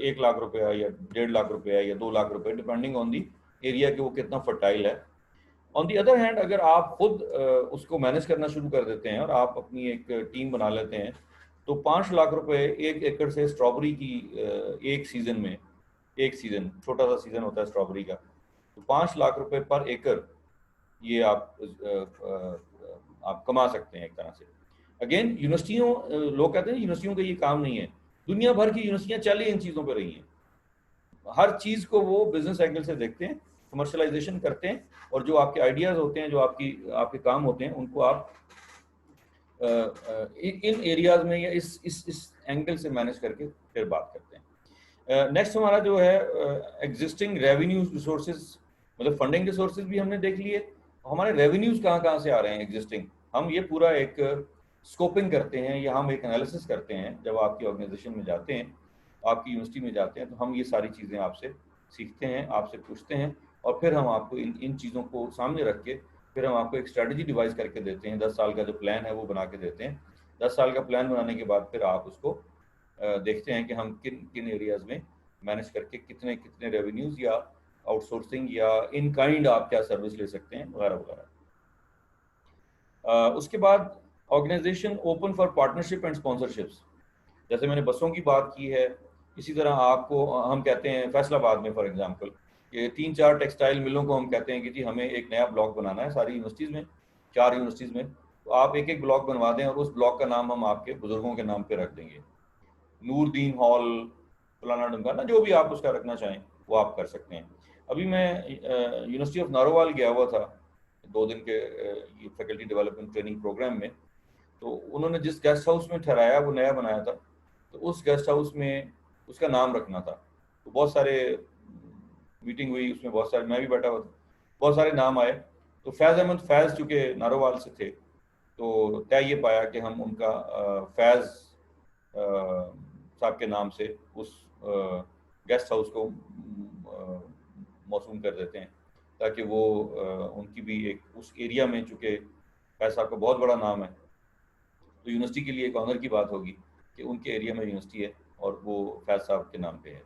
Speaker 1: 1 لاکھ روپیہ یا 1.5 لاکھ روپیہ یا 2 لاکھ روپے ڈپینڈنگ آن دی ایریا کہ وہ کتنا فرٹائل ہے. آن دی ادر ہینڈ اگر آپ خود اس کو مینیج کرنا شروع کر دیتے ہیں اور آپ اپنی ایک ٹیم بنا لیتے ہیں تو 5 لاکھ روپے 1 ایکڑ سے اسٹرابری کی ایک سیزن چھوٹا سا سیزن ہوتا ہے اسٹرابری کا, تو 5 لاکھ روپے پر ایکڑ یہ آپ کما سکتے ہیں ایک طرح سے. اگین یونیورسٹیوں, لوگ کہتے ہیں یونیورسٹیوں کا یہ کام نہیں ہے. دنیا بھر کی یونیورسٹیاں چلی ان چیزوں پہ رہی ہیں. ہر چیز کو وہ بزنس اینگل سے دیکھتے ہیں, کمرشلائزیشن کرتے ہیں اور جو آپ کے آئیڈیاز ہوتے ہیں, جو آپ کے کام ہوتے ہیں, ان کو آپ ان ایریاز میں یا اس اینگل سے مینیج کر کے پھر بات کرتے ہیں. نیکسٹ ہمارا جو ہے ایگزسٹنگ ریونیو ریسورسز, مطلب فنڈنگ ریسورسز بھی ہم نے دیکھ لیے. ہمارے ریونیوز کہاں سے آ رہے ہیں ایگزسٹنگ. ہم یہ پورا ایک اسکوپنگ کرتے ہیں یا ہم ایک انالیسس کرتے ہیں جب آپ کی آرگنائزیشن میں جاتے ہیں, آپ کی یونیورسٹی میں جاتے ہیں, تو ہم یہ ساری چیزیں آپ سے سیکھتے ہیں, آپ سے پوچھتے ہیں اور پھر ہم آپ کو ان چیزوں کو سامنے رکھ کے پھر ہم آپ کو ایک اسٹریٹجی ڈیوائز کر کے دیتے ہیں. 10 سال کا جو پلان ہے وہ بنا کے دیتے ہیں. 10 سال کا پلان بنانے کے بعد پھر آپ اس کو دیکھتے ہیں کہ ہم کن ایریاز میں مینیج کر کے کتنے ریونیوز یا آؤٹ سورسنگ یا ان کائنڈ آپ کیا سروس لے سکتے ہیں وغیرہ وغیرہ. اس کے بعد organisation open for partnership and sponsorships. جیسے میں نے بسوں کی بات کی ہے, اسی طرح آپ کو ہم کہتے ہیں فیصل آباد میں فار ایگزامپل کہ 3-4 ٹیکسٹائل ملوں کو ہم کہتے ہیں کہ جی ہمیں ایک نیا بلاک بنانا ہے ساری یونیورسٹیز میں, 4 یونیورسٹیز میں. تو آپ ایک بلاک بنوا دیں اور اس بلاک کا نام ہم آپ کے بزرگوں کے نام پہ رکھ دیں گے. نور دین ہال فلانا ڈمکانا, جو بھی آپ اس کا رکھنا چاہیں وہ آپ کر سکتے ہیں. ابھی میں یونیورسٹی آف نارووال گیا ہوا تھا 2 دن کے فیکلٹی ڈیولپمنٹ ٹریننگ پروگرام میں. تو انہوں نے جس گیسٹ ہاؤس میں ٹھہرایا وہ نیا بنایا تھا, تو اس گیسٹ ہاؤس میں اس کا نام رکھنا تھا. تو بہت سارے میٹنگ ہوئی, اس میں بہت سارے, میں بھی بیٹھا ہوا تھا, بہت سارے نام آئے. تو فیض احمد فیض چونکہ نارووال سے تھے تو طے یہ پایا کہ ہم ان کا فیض صاحب کے نام سے اس گیسٹ ہاؤس کو موسوم کر دیتے ہیں تاکہ وہ ان کی بھی ایک اس ایریا میں, چونکہ فیض صاحب کا بہت بڑا نام ہے تو یونیورسٹی کے لیے ایک آنر کی بات ہوگی کہ ان کے ایریا میں یونیورسٹی ہے اور وہ فیض صاحب کے نام پہ ہے.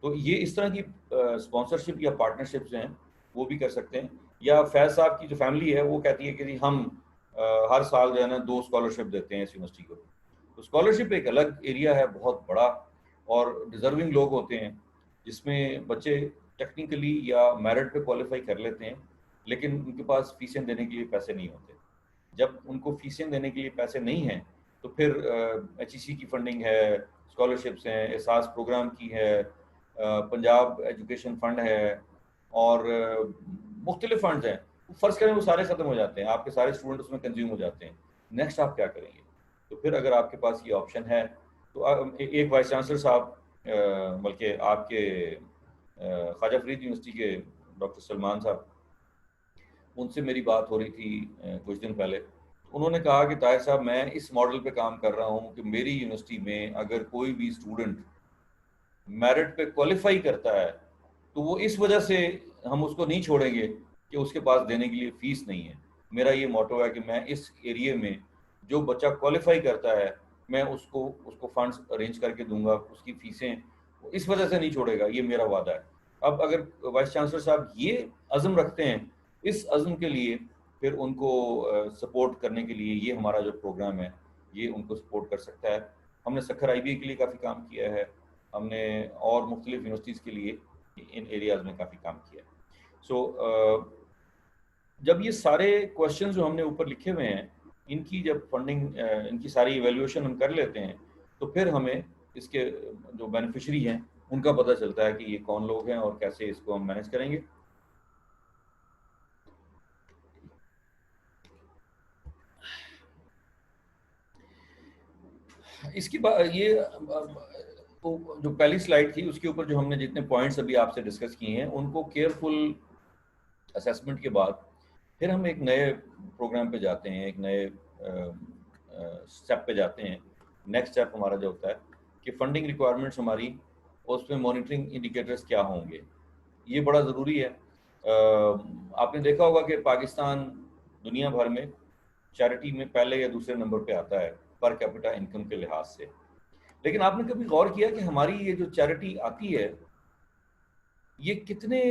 Speaker 1: تو یہ اس طرح کی اسپانسرشپ یا پارٹنرشپس ہیں وہ بھی کر سکتے ہیں. یا فیض صاحب کی جو فیملی ہے وہ کہتی ہے کہ ہم ہر سال جو ہے نا 2 اسکالرشپ دیتے ہیں اس یونیورسٹی کو. تو اسکالرشپ ایک الگ ایریا ہے بہت بڑا, اور ڈیزرونگ لوگ ہوتے ہیں جس میں بچے ٹیکنیکلی یا میرٹ پہ کوالیفائی کر لیتے ہیں لیکن ان کے پاس فیسیں دینے کے لیے پیسے نہیں ہوتے. جب ان کو فیسیں دینے کے لیے پیسے نہیں ہیں تو پھر ایچ ای سی کی فنڈنگ ہے, اسکالرشپس ہیں, احساس پروگرام کی ہے, پنجاب ایجوکیشن فنڈ ہے اور مختلف فنڈز ہیں. فرض کریں وہ سارے ختم ہو جاتے ہیں, آپ کے سارے اسٹوڈنٹ اس میں کنزیوم ہو جاتے ہیں, نیکسٹ آپ کیا کریں گے؟ تو پھر اگر آپ کے پاس یہ آپشن ہے تو ایک وائس چانسلر صاحب, بلکہ آپ کے خواجہ فرید یونیورسٹی کے ڈاکٹر سلمان صاحب, ان سے میری بات ہو رہی تھی کچھ دن پہلے. انہوں نے کہا کہ طاہر صاحب میں اس ماڈل پہ کام کر رہا ہوں کہ میری یونیورسٹی میں اگر کوئی بھی اسٹوڈنٹ میرٹ پہ کوالیفائی کرتا ہے تو وہ اس وجہ سے ہم اس کو نہیں چھوڑیں گے کہ اس کے پاس دینے کے لیے فیس نہیں ہے. میرا یہ موٹو ہے کہ میں اس ایریے میں جو بچہ کوالیفائی کرتا ہے میں اس کو فنڈز ارینج کر کے دوں گا, اس کی فیسیں اس وجہ سے نہیں چھوڑے گا, یہ میرا وعدہ ہے. اب اگر وائس چانسلر صاحب یہ عزم رکھتے ہیں, اس عزم کے لیے پھر ان کو سپورٹ کرنے کے لیے یہ ہمارا جو پروگرام ہے یہ ان کو سپورٹ کر سکتا ہے. ہم نے سکھر آئی بی کے لیے کافی کام کیا ہے, ہم نے اور مختلف یونیورسٹیز کے لیے ان ایریاز میں کافی کام کیا ہے. سو جب یہ سارے کوشچن جو ہم نے اوپر لکھے ہوئے ہیں ان کی جب فنڈنگ ان کی ساری ایویلیویشن ہم کر لیتے ہیں تو پھر ہمیں اس کے جو بینیفیشری ہیں ان کا پتہ چلتا ہے کہ یہ کون لوگ ہیں اور کیسے اس کو ہم مینیج کریں گے. اس کی یہ جو پہلی سلائیڈ تھی اس کے اوپر جو ہم نے جتنے پوائنٹس ابھی آپ سے ڈسکس کیے ہیں ان کو کیئرفل اسیسمنٹ کے بعد پھر ہم ایک نئے پروگرام پہ جاتے ہیں, ایک نئے اسٹیپ پہ جاتے ہیں. نیکسٹ اسٹیپ ہمارا جو ہوتا ہے کہ فنڈنگ ریکوائرمنٹس ہماری اس میں مانیٹرنگ انڈیکیٹرز کیا ہوں گے. یہ بڑا ضروری ہے. آپ نے دیکھا ہوگا کہ پاکستان دنیا بھر میں چیریٹی میں پہلے یا دوسرے نمبر پہ آتا ہے پر کیپٹا انکم کے لحاظ سے. لیکن آپ نے کبھی غور کیا کہ ہماری یہ جو چیریٹی آتی ہے یہ کتنے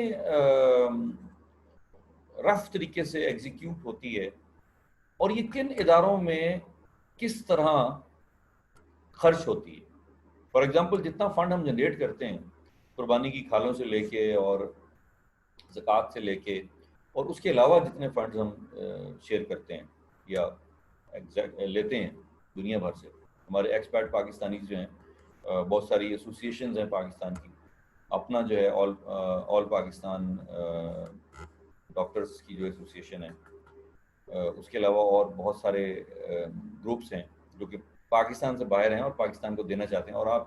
Speaker 1: رف طریقے سے ایگزیکیوٹ ہوتی ہے اور یہ کن اداروں میں کس طرح خرچ ہوتی ہے. فار ایگزامپل جتنا فنڈ ہم جنریٹ کرتے ہیں قربانی کی کھالوں سے لے کے اور زکوٰۃ سے لے کے اور اس کے علاوہ جتنے فنڈز ہم شیئر کرتے ہیں یا لیتے ہیں دنیا بھر سے, ہمارے ایکسپیٹ پاکستانی جو ہیں بہت ساری ایسوسیشنز ہیں پاکستان کی, اپنا جو ہے آل پاکستان ڈاکٹرز کی جو ایسوسیشن ہے, اس کے علاوہ اور بہت سارے گروپس ہیں جو کہ پاکستان سے باہر ہیں اور پاکستان کو دینا چاہتے ہیں. اور آپ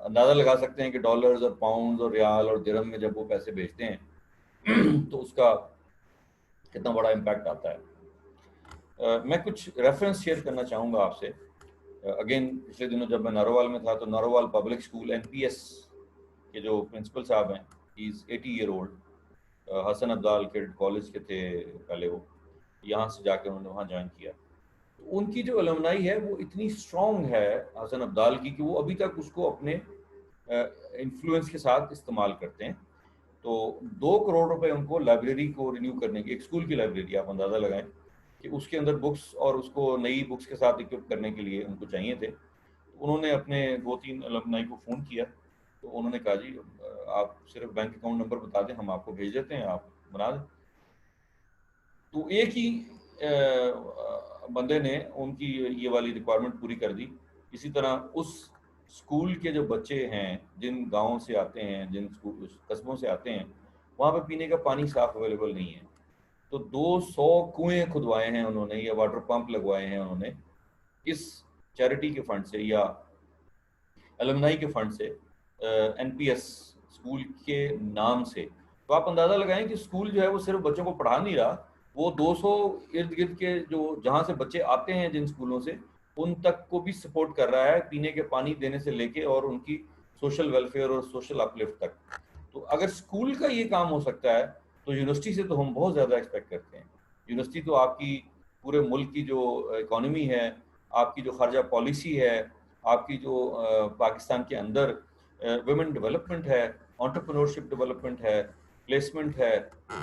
Speaker 1: اندازہ لگا سکتے ہیں کہ ڈالرز اور پاؤنڈز اور ریال اور درہم میں جب وہ پیسے بھیجتے ہیں تو اس کا کتنا بڑا امپیکٹ آتا ہے. میں کچھ ریفرنس شیئر کرنا چاہوں گا آپ سے. اگین پچھلے دنوں جب میں ناروال میں تھا تو ناروال پبلک اسکول NPS کے جو پرنسپل صاحب ہیں, ہی از 80 ایئر اولڈ, حسن عبدال کے کالج کے تھے پہلے, وہ یہاں سے جا کے انہوں نے وہاں جوائن کیا. ان کی جو الومنائی ہے وہ اتنی اسٹرانگ ہے حسن عبدال کی کہ وہ ابھی تک اس کو اپنے انفلوئنس کے ساتھ استعمال کرتے ہیں. تو 2 کروڑ روپے ان کو لائبریری کو رینیو کرنے کی, ایک اسکول کی لائبریری آپ اندازہ لگائیں کہ اس کے اندر بکس اور اس کو نئی بکس کے ساتھ اکوپ کرنے کے لیے ان کو چاہیے تھے. انہوں نے اپنے 2-3 الومنائی کو فون کیا تو انہوں نے کہا جی آپ صرف بینک اکاؤنٹ نمبر بتا دیں, ہم آپ کو بھیج دیتے ہیں, آپ بنا دیں. تو ایک ہی بندے نے ان کی یہ والی ریکوائرمنٹ پوری کر دی. اسی طرح اس اسکول کے جو بچے ہیں جن گاؤں سے آتے ہیں, جن قصبوں سے آتے ہیں, وہاں پہ پینے کا پانی صاف اویلیبل نہیں ہے. تو 200 کنویں کھدوائے ہیں انہوں نے یا واٹر پمپ لگوائے ہیں انہوں نے اس چیریٹی کے فنڈ سے یا الومنائی کے فنڈ سے, NPS اسکول کے نام سے. تو آپ اندازہ لگائیں کہ اسکول جو ہے وہ صرف بچوں کو پڑھا نہیں رہا, وہ 200 ارد گرد کے جو جہاں سے بچے آتے ہیں جن اسکولوں سے ان تک کو بھی سپورٹ کر رہا ہے پینے کے پانی دینے سے لے کے اور ان کی سوشل ویلفیئر اور سوشل اپ لفٹ تک. تو اگر اسکول کا یہ کام ہو سکتا ہے تو یونیورسٹی سے تو ہم بہت زیادہ ایکسپیکٹ کرتے ہیں. یونیورسٹی تو آپ کی پورے ملک کی جو اکانومی ہے, آپ کی جو خارجہ پالیسی ہے, آپ کی جو پاکستان کے اندر ویمن ڈیولپمنٹ ہے, انٹرپرینورشپ ڈیولپمنٹ ہے, پلیسمنٹ ہے,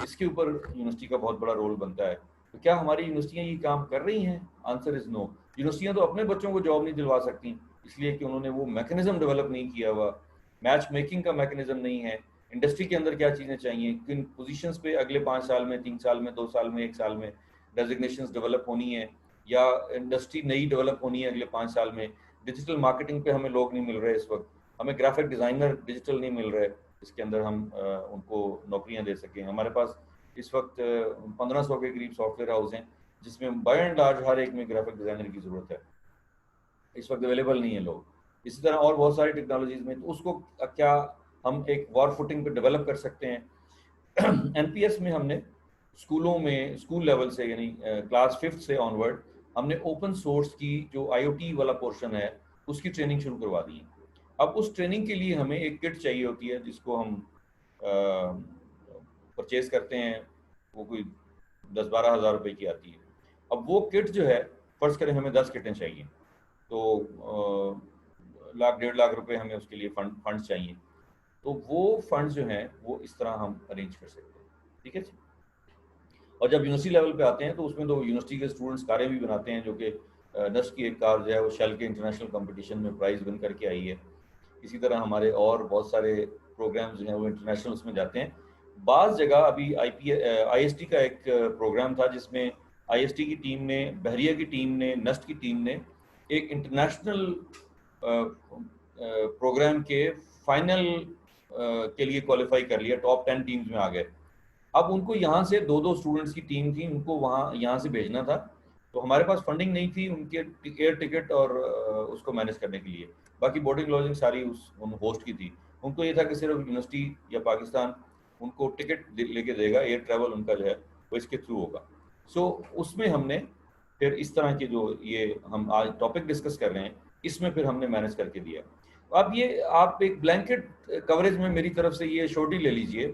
Speaker 1: اس کے اوپر یونیورسٹی کا بہت بڑا رول بنتا ہے. تو کیا ہماری یونیورسٹیاں یہ کام کر رہی ہیں؟ آنسر از نو. یونیورسٹیاں تو اپنے بچوں کو جاب نہیں دلوا سکتی اس لیے کہ انہوں نے وہ میکینزم ڈیولپ نہیں کیا ہوا, میچ میکنگ کا میکینزم نہیں ہے. انڈسٹری کے اندر کیا چیزیں چاہیے, کن پوزیشنز پہ اگلے 5 سال میں, 3 سال میں, 2 سال میں, 1 سال میں ڈیزگنیشنز ڈیولپ ہونی ہے, یا انڈسٹری نئی ڈیولپ ہونی ہے اگلے 5 سال میں. ڈیجیٹل مارکیٹنگ پہ ہمیں لوگ نہیں مل رہے اس وقت, ہمیں گرافک ڈیزائنر ڈیجیٹل نہیں مل رہے اس کے اندر ہم ان کو نوکریاں دے سکیں. ہمارے پاس اس وقت 1500 کے قریب سافٹ ویئر ہاؤس ہیں جس میں بائی اینڈ لارج ہر ایک میں گرافک ڈیزائنر کی ضرورت ہے, اس وقت اویلیبل نہیں ہے لوگ. اسی طرح اور بہت ساری ٹیکنالوجیز میں, تو اس کو کیا ہم ایک وار فوٹنگ پہ ڈیولپ کر سکتے ہیں. NPS میں ہم نے اسکولوں میں اسکول لیول سے یعنی کلاس 5 سے آن ورڈ ہم نے اوپن سورس کی جو IoT والا پورشن ہے اس کی ٹریننگ شروع کروا دی ہے. اب اس ٹریننگ کے لیے ہمیں ایک کٹ چاہیے ہوتی ہے جس کو ہم پرچیز کرتے ہیں, وہ کوئی 10-12 ہزار روپے کی آتی ہے. اب وہ کٹ جو ہے فرض کریں ہمیں 10 کٹیں چاہیے تو 1-1.5 لاکھ روپے ہمیں اس کے لیے فنڈ چاہیے. تو وہ فنڈ جو ہیں وہ اس طرح ہم ارینج کر سکتے ہیں. ٹھیک ہے جی. اور جب یونیورسٹی لیول پہ آتے ہیں تو اس میں تو یونیورسٹی کے اسٹوڈنٹس کاریں بھی بناتے ہیں، جو کہ نسٹ کی ایک کار جو ہے وہ شیل کے انٹرنیشنل کمپٹیشن میں پرائز ون کر کے آئی ہے. اسی طرح ہمارے اور بہت سارے پروگرامز جو ہیں وہ انٹرنیشنل اس میں جاتے ہیں. بعض جگہ ابھی آئی ایس ٹی کا ایک پروگرام تھا جس میں آئی ایس ٹی کی ٹیم نے، بحریہ کی ٹیم نے، نسٹ کی ٹیم نے ایک انٹرنیشنل پروگرام کے فائنل کے لیے کوالیفائی کر لیا، ٹاپ 10 ٹیمز میں آ گئے. اب ان کو یہاں سے 2 اسٹوڈنٹس کی ٹیم تھی، ان کو وہاں یہاں سے بھیجنا تھا، تو ہمارے پاس فنڈنگ نہیں تھی ان کے ایئر ٹکٹ اور اس کو مینیج کرنے کے لیے. باقی بورڈنگ لوجنگ ساری ان ہوسٹ کی تھی. ان کو یہ تھا کہ صرف یونیورسٹی یا پاکستان ان کو ٹکٹ لے کے دے گا، ایئر ٹریول ان کا جو ہے وہ اس کے تھرو ہوگا. سو اس میں ہم نے پھر اس طرح کے جو یہ ہم آج ٹاپک ڈسکس کر رہے ہیں اس میں پھر ہم نے مینیج کر کے دیا. اب یہ آپ ایک بلینکٹ کوریج میں میری طرف سے یہ شورٹی لے لیجئے،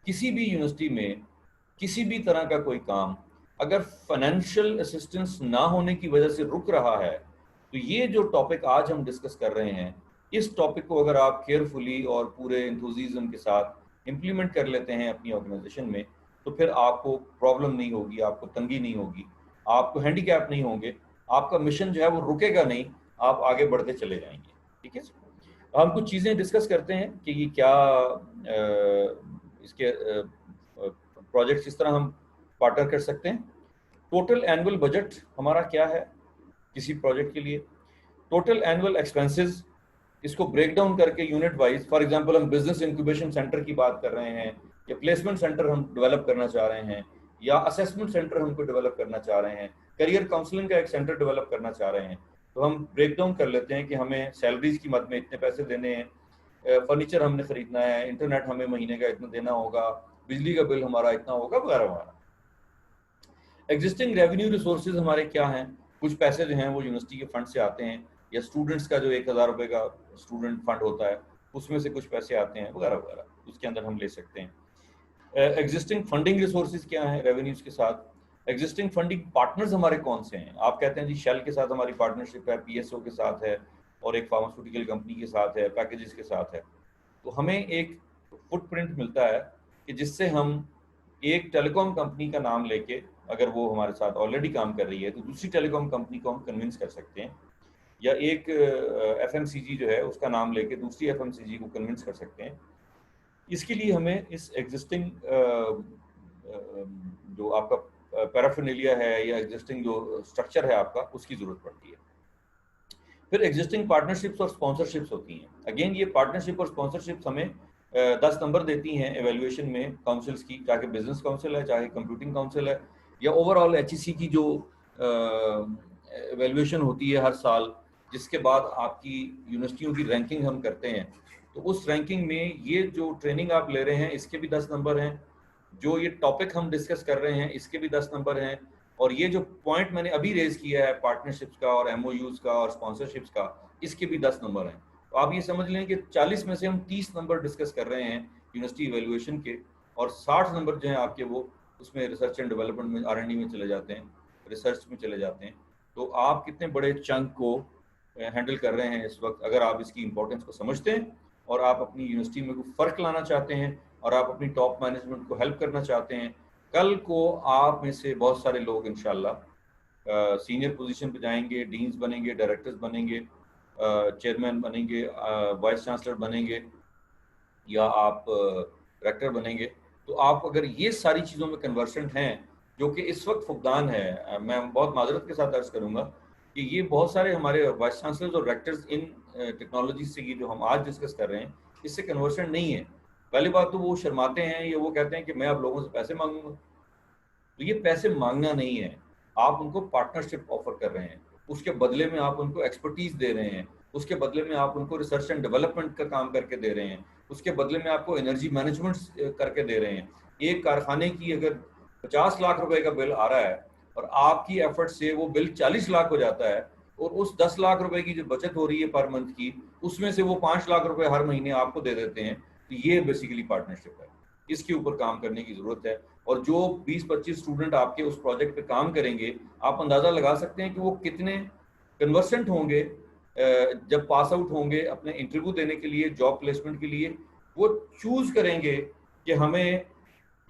Speaker 1: کسی بھی یونیورسٹی میں کسی بھی طرح کا کوئی کام اگر فائنینشیل اسسٹنس نہ ہونے کی وجہ سے رک رہا ہے تو یہ جو ٹاپک آج ہم ڈسکس کر رہے ہیں اس ٹاپک کو اگر آپ کیئرفلی اور پورے انتھوزیزم کے ساتھ امپلیمنٹ کر لیتے ہیں اپنی آرگنائزیشن میں تو پھر آپ کو پرابلم نہیں ہوگی، آپ کو تنگی نہیں ہوگی، آپ کو ہینڈی کیپ نہیں ہوں گے، آپ کا مشن جو ہے وہ رکے گا نہیں، آپ آگے بڑھتے چلے جائیں گے. ٹھیک ہے، ہم کچھ چیزیں ڈسکس کرتے ہیں کہ یہ کیا اس کے پروجیکٹس اس طرح ہم پارٹنر کر سکتے ہیں. ٹوٹل اینول بجٹ ہمارا کیا ہے کسی پروجیکٹ کے لیے، ٹوٹل اینول ایکسپینسز، اس کو بریک ڈاؤن کر کے یونٹ وائز. فار ایگزامپل ہم بزنس انکیوبیشن سینٹر کی بات کر رہے ہیں، یا پلیسمنٹ سینٹر ہم ڈیولپ کرنا چاہ رہے ہیں، یا اسیسمنٹ سینٹر ہم کو ڈیولپ کرنا چاہ رہے ہیں، کیریئر کاؤنسلنگ کا ایک سینٹر ڈیولپ کرنا چاہ رہے ہیں. تو ہم بریک ڈاؤن کر لیتے ہیں کہ ہمیں سیلریز کی مد میں اتنے پیسے دینے ہیں، فرنیچر ہم نے خریدنا ہے، انٹرنیٹ ہمیں مہینے کا اتنا دینا ہوگا، بجلی کا بل ہمارا اتنا ہوگا وغیرہ وغیرہ. ایگزسٹنگ ریونیو ریسورسز ہمارے کیا ہیں، کچھ پیسے جو ہیں وہ یونیورسٹی کے فنڈ سے آتے ہیں، یا اسٹوڈنٹس کا جو 1000 روپے کا اسٹوڈنٹ فنڈ ہوتا ہے اس میں سے کچھ پیسے آتے ہیں وغیرہ وغیرہ، اس کے اندر ہم لے سکتے ہیں. ایگزسٹنگ فنڈنگ ریسورسز کیا ہیں ریونیوز کے ساتھ. ایگزسٹنگ فنڈنگ پارٹنرز ہمارے کون سے ہیں. آپ کہتے ہیں جی شیل کے ساتھ ہماری پارٹنرشپ ہے، پی ایس او کے ساتھ ہے، اور ایک فارماسیوٹیکل کمپنی کے ساتھ ہے، پیکیجز کے ساتھ ہے. تو ہمیں ایک فٹ پرنٹ ملتا ہے کہ جس سے ہم ایک ٹیلی کام کمپنی کا نام لے کے، اگر وہ ہمارے ساتھ آلریڈی کام کر رہی ہے تو دوسری ٹیلی کام کمپنی کو ہم کنونس کر سکتے ہیں، یا ایک ایف ایم سی جی جو ہے اس کا نام لے کے دوسری ایف ایم سی جی کو کنونس کر سکتے ہیں. اس کے لیے ہمیں اس ایگزسٹنگ جو آپ کا پیرافینیلیا ہے یا ایگزسٹنگ جو اسٹرکچر ہے آپ کا، اس کی ضرورت پڑتی ہے. پھر ایگزسٹنگ پارٹنرشپس اور اسپانسرشپس ہوتی ہیں. اگین یہ پارٹنرشپ اور اسپانسرشپس ہمیں 10 نمبر دیتی ہیں ایویلویشن میں کاؤنسلس کی، چاہے بزنس کاؤنسل ہے، چاہے کمپیوٹنگ کاؤنسل ہے، یا اوور آل ایچ ای سی کی جو ایویلویشن ہوتی ہے ہر سال، جس کے بعد آپ کی یونیورسٹیوں کی رینکنگ ہم کرتے ہیں. تو اس رینکنگ میں یہ جو ٹریننگ آپ لے رہے ہیں اس کے بھی 10 نمبر ہیں، جو یہ ٹاپک ہم ڈسکس کر رہے ہیں اس کے بھی 10 نمبر ہیں، اور یہ جو پوائنٹ میں نے ابھی ریز کیا ہے پارٹنرشپس کا اور ایم او یوز کا اور اسپانسرشپس کا، اس کے بھی 10 نمبر ہیں. تو آپ یہ سمجھ لیں کہ 40 میں سے ہم 30 نمبر ڈسکس کر رہے ہیں یونیورسٹی ایویلویشن کے، اور 60 نمبر جو ہیں آپ کے وہ اس میں ریسرچ اینڈ ڈیولپمنٹ میں، آر این ڈی میں چلے جاتے ہیں، ریسرچ میں چلے جاتے ہیں. تو آپ کتنے بڑے چنک کو ہینڈل کر رہے ہیں اس وقت، اگر آپ اس کی امپورٹنس کو سمجھتے ہیں اور آپ اپنی یونیورسٹی میں کوئی فرق لانا چاہتے ہیں اور آپ اپنی ٹاپ مینجمنٹ کو ہیلپ کرنا چاہتے ہیں. کل کو آپ میں سے بہت سارے لوگ انشاءاللہ سینئر پوزیشن پہ جائیں گے، ڈینز بنیں گے، ڈائریکٹرز بنیں گے، چیئرمین بنیں گے، وائس چانسلر بنیں گے، یا آپ ریکٹر بنیں گے. تو آپ اگر یہ ساری چیزوں میں کنورسنٹ ہیں، جو کہ اس وقت فقدان ہے، میں بہت معذرت کے ساتھ عرض کروں گا کہ یہ بہت سارے ہمارے وائس چانسلرز اور ریکٹرز ان ٹیکنالوجیز سے، یہ جو ہم آج ڈسکس کر رہے ہیں اس سے کنورسنٹ نہیں ہے. پہلی بات تو وہ شرماتے ہیں، یا وہ کہتے ہیں کہ میں آپ لوگوں سے پیسے مانگوں گا. تو یہ پیسے مانگنا نہیں ہے، آپ ان کو پارٹنرشپ آفر کر رہے ہیں، اس کے بدلے میں آپ ان کو ایکسپرٹیز دے رہے ہیں، اس کے بدلے میں آپ ان کو ریسرچ اینڈ ڈیولپمنٹ کا کام کر کے دے رہے ہیں، اس کے بدلے میں آپ کو انرجی مینجمنٹ کر کے دے رہے ہیں. ایک کارخانے کی اگر 50 لاکھ روپے کا بل آ رہا ہے اور آپ کی ایفرٹ سے وہ بل 40 لاکھ ہو جاتا ہے، اور اس 10 لاکھ روپے کی جو بچت ہو رہی ہے پر منتھ کی، اس میں سے وہ 5 لاکھ روپے ہر مہینے آپ کو دے دیتے ہیں. تو یہ بیسیکلی پارٹنرشپ ہے. اس کے اوپر کام کرنے کی ضرورت ہے. اور جو 20-25 اسٹوڈنٹ آپ کے اس پروجیکٹ پہ کام کریں گے، آپ اندازہ لگا سکتے ہیں کہ وہ کتنے کنورسنٹ ہوں گے جب پاس آؤٹ ہوں گے اپنے انٹرویو دینے کے لیے، جاب پلیسمنٹ کے لیے. وہ چوز کریں گے کہ ہمیں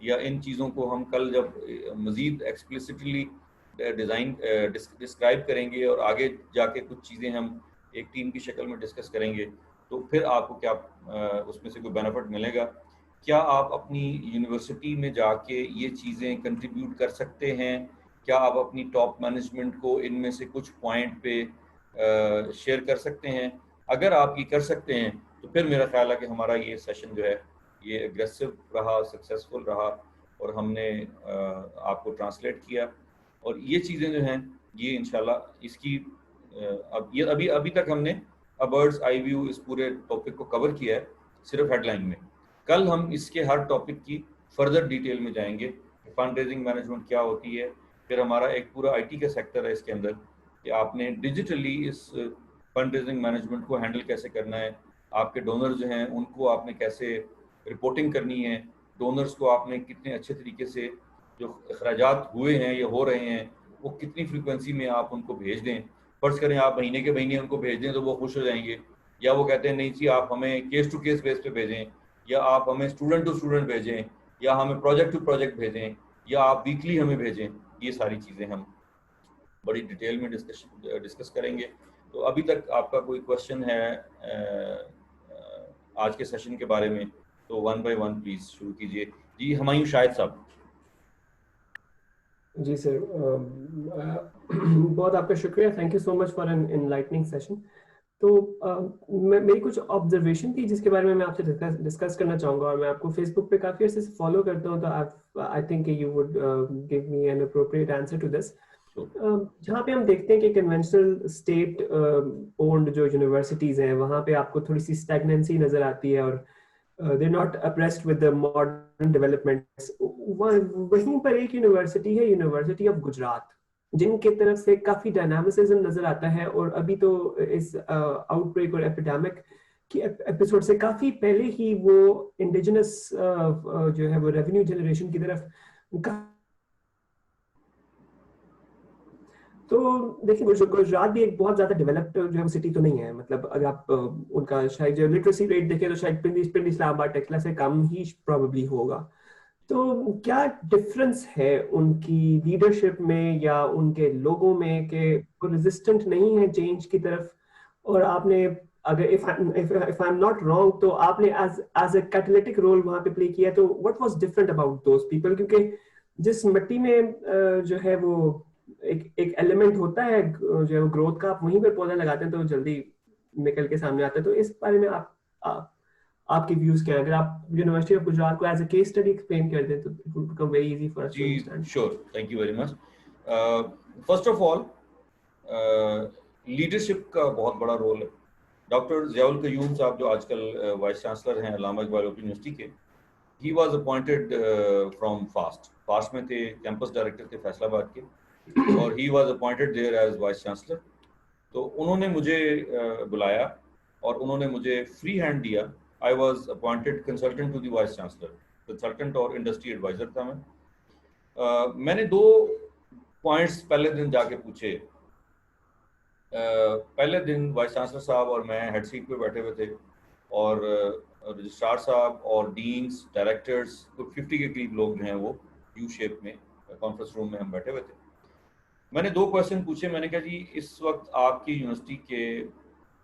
Speaker 1: یا ان چیزوں کو ہم کل جب مزید ایکسپلسٹلی ڈسکرائب کریں گے اور آگے جا کے کچھ چیزیں ہم ایک ٹیم کی شکل میں ڈسکس کریں گے تو پھر آپ کو کیا اس میں سے کوئی بینیفٹ ملے گا. کیا آپ اپنی یونیورسٹی میں جا کے یہ چیزیں کنٹریبیوٹ کر سکتے ہیں؟ کیا آپ اپنی ٹاپ مینجمنٹ کو ان میں سے کچھ پوائنٹ پہ شیئر کر سکتے ہیں؟ اگر آپ یہ کر سکتے ہیں تو پھر میرا خیال ہے کہ ہمارا یہ سیشن جو ہے یہ اگریسو رہا, سکسیزفل رہا, اور ہم نے آپ کو ٹرانسلیٹ کیا. اور یہ چیزیں جو ہیں یہ انشاءاللہ اس کی ابھی تک ہم نے برڈز آئی ویو اس پورے ٹاپک کو کور کیا ہے صرف ہیڈ لائن میں. کل ہم اس کے ہر ٹاپک کی فردر ڈیٹیل میں جائیں گے کہ فنڈ ریزنگ مینجمنٹ کیا ہوتی ہے, پھر ہمارا ایک پورا آئی ٹی کا سیکٹر ہے اس کے اندر کہ آپ نے ڈیجیٹلی اس فنڈ ریزنگ مینجمنٹ کو ہینڈل کیسے کرنا ہے, آپ کے ڈونر جو ہیں ان کو آپ نے کیسے رپورٹنگ کرنی ہے, ڈونرز کو آپ نے کتنے اچھے طریقے سے جو اخراجات ہوئے ہیں یا ہو رہے ہیں وہ کتنی فریکوینسی میں آپ ان کو بھیج دیں. فرض کریں آپ مہینے کے مہینے ان کو بھیج دیں تو وہ خوش ہو جائیں گے, یا وہ کہتے ہیں نہیں جی آپ ہمیں کیس ٹو کیس بیس پہ بھیجیں, یا آپ ہمیں اسٹوڈنٹ ٹو اسٹوڈنٹ بھیجیں, یا ہمیں پروجیکٹ ٹو پروجیکٹ بھیجیں, یا آپ ویکلی ہمیں بھیجیں. یہ ساری چیزیں ہم بڑی ڈیٹیل میں ڈسکس کریں گے. تو ابھی تک آپ کا کوئی کوشچن ہے آج کے سیشن کے بارے میں تو 1 by 1 پلیز شروع کیجیے. جی ہمایوں شاہد صاحب.
Speaker 2: جی سر, بہت آپ کا شکریہ, thank you so much for an enlightening session. تو میری کچھ آبزرویشن تھی جس کے بارے میں آپ سے ڈسکس کرنا چاہوں گا, اور میں آپ کو فیس بک پہ کافی عرصے سے فالو کرتا ہوں, تو I think you would give me an appropriate answer to this. جہاں پہ ہم دیکھتے ہیں کہ کنونشنل اسٹیٹ اونڈ جو یونیورسٹیز ہیں وہاں پہ آپ کو تھوڑی سی اسٹیگننسی نظر آتی ہے, اور they're not abreast with the modern developments. وہیں پر ایک یونیورسٹی ہے, یونیورسٹی آف گجرات, جن کی طرف سے کافی ڈائنامسزم نظر آتا ہے. اور ابھی تو اس آؤٹ بریک اور ایپیڈیمک کی ایپیسوڈ سے کافی پہلے ہی وہ انڈیجنس جو ہے وہ ریونیو جنریشن کی طرف. تو دیکھیں گجرات بھی ایک بہت زیادہ ڈیولپڈ جو ہے سٹی تو نہیں ہے, مطلب اگر آپ ان کا شاید جو لٹریسی ریٹ دیکھیں تو شاید پنڈی اسلام آباد ٹیکلا سے کم ہی پروبیبلی ہوگا. تو کیا ڈفرنس ہے ان کی لیڈرشپ میں یا ان کے لوگوں میں کہ وہ ریزسٹنٹ نہیں ہے چینج کی طرف؟ اور آپ نے اگر if I'm not wrong تو آپ نے as a catalytic role وہاں پہ پلے کیا, تو what was different about those people؟ کیونکہ جس مٹی میں جو ہے وہ ایک ایلیمنٹ ہوتا ہے جو ہے گروتھ کا, آپ وہیں پہ پودا لگاتے ہیں تو جلدی نکل کے سامنے آتا ہے. تو اس بارے میں آپ کی ویوز کیا ہیں؟ اگر آپ یونیورسٹی آف گجرات کو as a case study explain کر دیں تو it will become very easy for us to understand.
Speaker 1: Sure, thank you very much. First of all leadership کا بہت بڑا رول ہے. ڈاکٹر ضیاء القیوم صاحب جو آج کل وائس چانسلر ہیں علامہ اقبال اوپن یونیورسٹی کے, he was appointed from fast میں تھے, کیمپس ڈائریکٹر تھے فیصل آباد کے, اور he was appointed there as vice chancellor. تو انہوں نے مجھے بلایا اور انہوں نے مجھے فری ہینڈ دیا. I was appointed consultant to the vice chancellor, consultant اور انڈسٹری ایڈوائزر تھا میں. میں نے 2 پوائنٹس پہلے دن جا کے پوچھے. پہلے دن وائس چانسلر صاحب اور میں ہیڈ سیٹ پہ بیٹھے ہوئے تھے, اور رجسٹرار صاحب اور ڈینس ڈائریکٹرز 50 کے قریب لوگ جو ہیں وہ یو شیپ میں کانفرنس روم میں ہم بیٹھے ہوئے تھے. میں نے 2 کویشچن پوچھے. میں نے کہا جی اس وقت آپ کی یونیورسٹی کے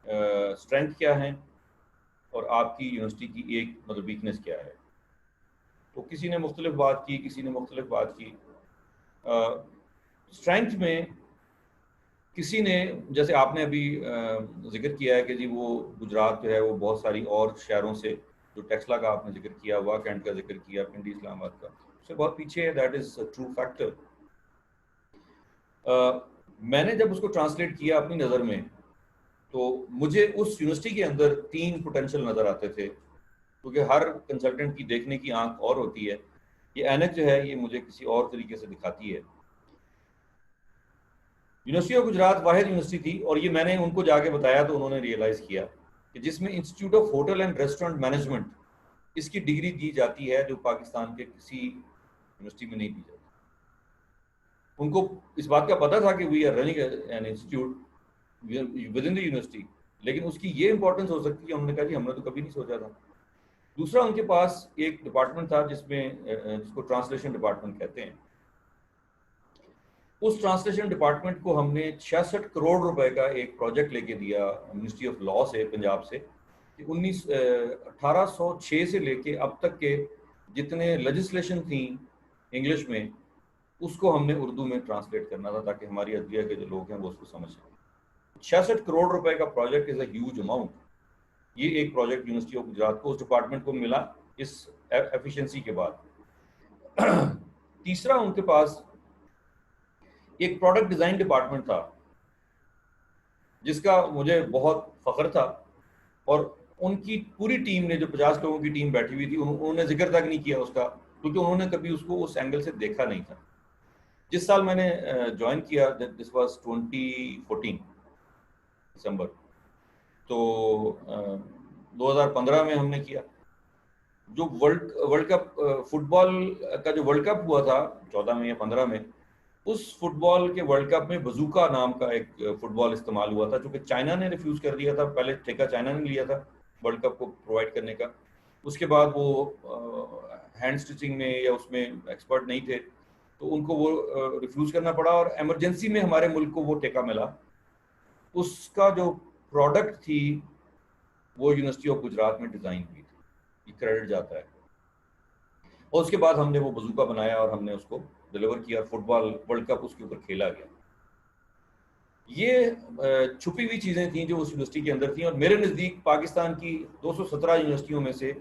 Speaker 1: اسٹرینتھ کیا ہیں اور آپ کی یونیورسٹی کی ایک مطلب ویکنیس کیا ہے؟ تو کسی نے مختلف بات کی, کسی نے مختلف بات کی. اسٹرینتھ میں کسی نے, جیسے آپ نے ابھی ذکر کیا ہے کہ جی وہ گجرات جو ہے وہ بہت ساری اور شہروں سے, جو ٹیکسلا کا آپ نے ذکر کیا, واہ کینٹ کا ذکر کیا, پنڈی اسلام آباد کا, اس سے بہت پیچھے ہے. That is true factor. میں نے جب اس کو ٹرانسلیٹ کیا اپنی نظر میں تو مجھے اس یونیورسٹی کے اندر 3 پوٹینشیل نظر آتے تھے, کیونکہ ہر کنسلٹنٹ کی دیکھنے کی آنکھ اور ہوتی ہے. یہ اینک جو ہے یہ مجھے کسی اور طریقے سے دکھاتی ہے. یونیورسٹی آف گجرات واحد یونیورسٹی تھی, اور یہ میں نے ان کو جا کے بتایا تو انہوں نے ریئلائز کیا کہ جس میں institute of hotel and restaurant management اس کی ڈگری دی جاتی ہے جو پاکستان کے کسی یونیورسٹی میں نہیں دی جاتی. ان کو اس بات کا پتہ تھا کہ we are running an institute within the university, لیکن اس کی یہ امپورٹنس ہو سکتی ہے. انہوں نے کہا جی ہم نے تو کبھی نہیں سوچا تھا. دوسرا ان کے پاس ایک ڈپارٹمنٹ تھا جس کو ٹرانسلیشن ڈپارٹمنٹ کہتے ہیں. اس ٹرانسلیشن ڈپارٹمنٹ کو ہم نے 66 کروڑ روپے کا ایک پروجیکٹ لے کے دیا منسٹری آف لا سے, پنجاب سے, کہ 1806 سے لے کے اب تک کے جتنے لیجسلیشن تھیں انگلش میں اس کو ہم نے اردو میں ٹرانسلیٹ کرنا تھا تاکہ ہماری عدلیہ کے جو لوگ ہیں وہ اس کو سمجھ سکیں. 66 کروڑ روپے کا project is a huge amount. یہ ایک پروجیکٹ یونیورسٹی آف گجرات کو, اس ڈپارٹمنٹ کو ملا اس ایفیشنسی کے بعد. تیسرا ان کے پاس ایک پروڈکٹ ڈیزائن ڈپارٹمنٹ تھا جس کا مجھے بہت فخر تھا, اور ان کی پوری ٹیم نے, جو 50 لوگوں کی ٹیم بیٹھی ہوئی تھی, انہوں نے ذکر تک نہیں کیا اس کا, کیونکہ انہوں نے کبھی اس کو اس اینگل سے دیکھا نہیں تھا. جس سال میں نے جوائن کیا, دس واز 2014 دسمبر, تو 2015 میں ہم نے کیا جو ورلڈ کپ فٹ بال کا جو ورلڈ کپ ہوا تھا 14 میں یا 15 میں, اس فٹ بال کے ورلڈ کپ میں بزوکا نام کا ایک فٹ بال استعمال ہوا تھا, چونکہ چائنا نے ریفیوز کر دیا تھا. پہلے ٹھیکہ چائنا نے لیا تھا ورلڈ کپ کو پرووائڈ کرنے کا, اس کے بعد وہ ہینڈ اسٹچنگ میں یا اس میں ایکسپرٹ نہیں تھے تو ان کو وہ ریفیوز کرنا پڑا, اور ایمرجنسی میں ہمارے ملک کو وہ ٹھیکہ ملا. اس کا جو پروڈکٹ تھی وہ یونیورسٹی آف گجرات میں ڈیزائن ہوئی تھی, یہ کریڈٹ جاتا ہے. اور اس کے بعد ہم نے وہ بزوکا بنایا اور ہم نے اس کو ڈیلیور کیا, فٹ بال ورلڈ کپ اس کے اوپر کھیلا گیا. یہ چھپی ہوئی چیزیں تھیں جو اس یونیورسٹی کے اندر تھیں, اور میرے نزدیک پاکستان کی 217 یونیورسٹیوں میں سے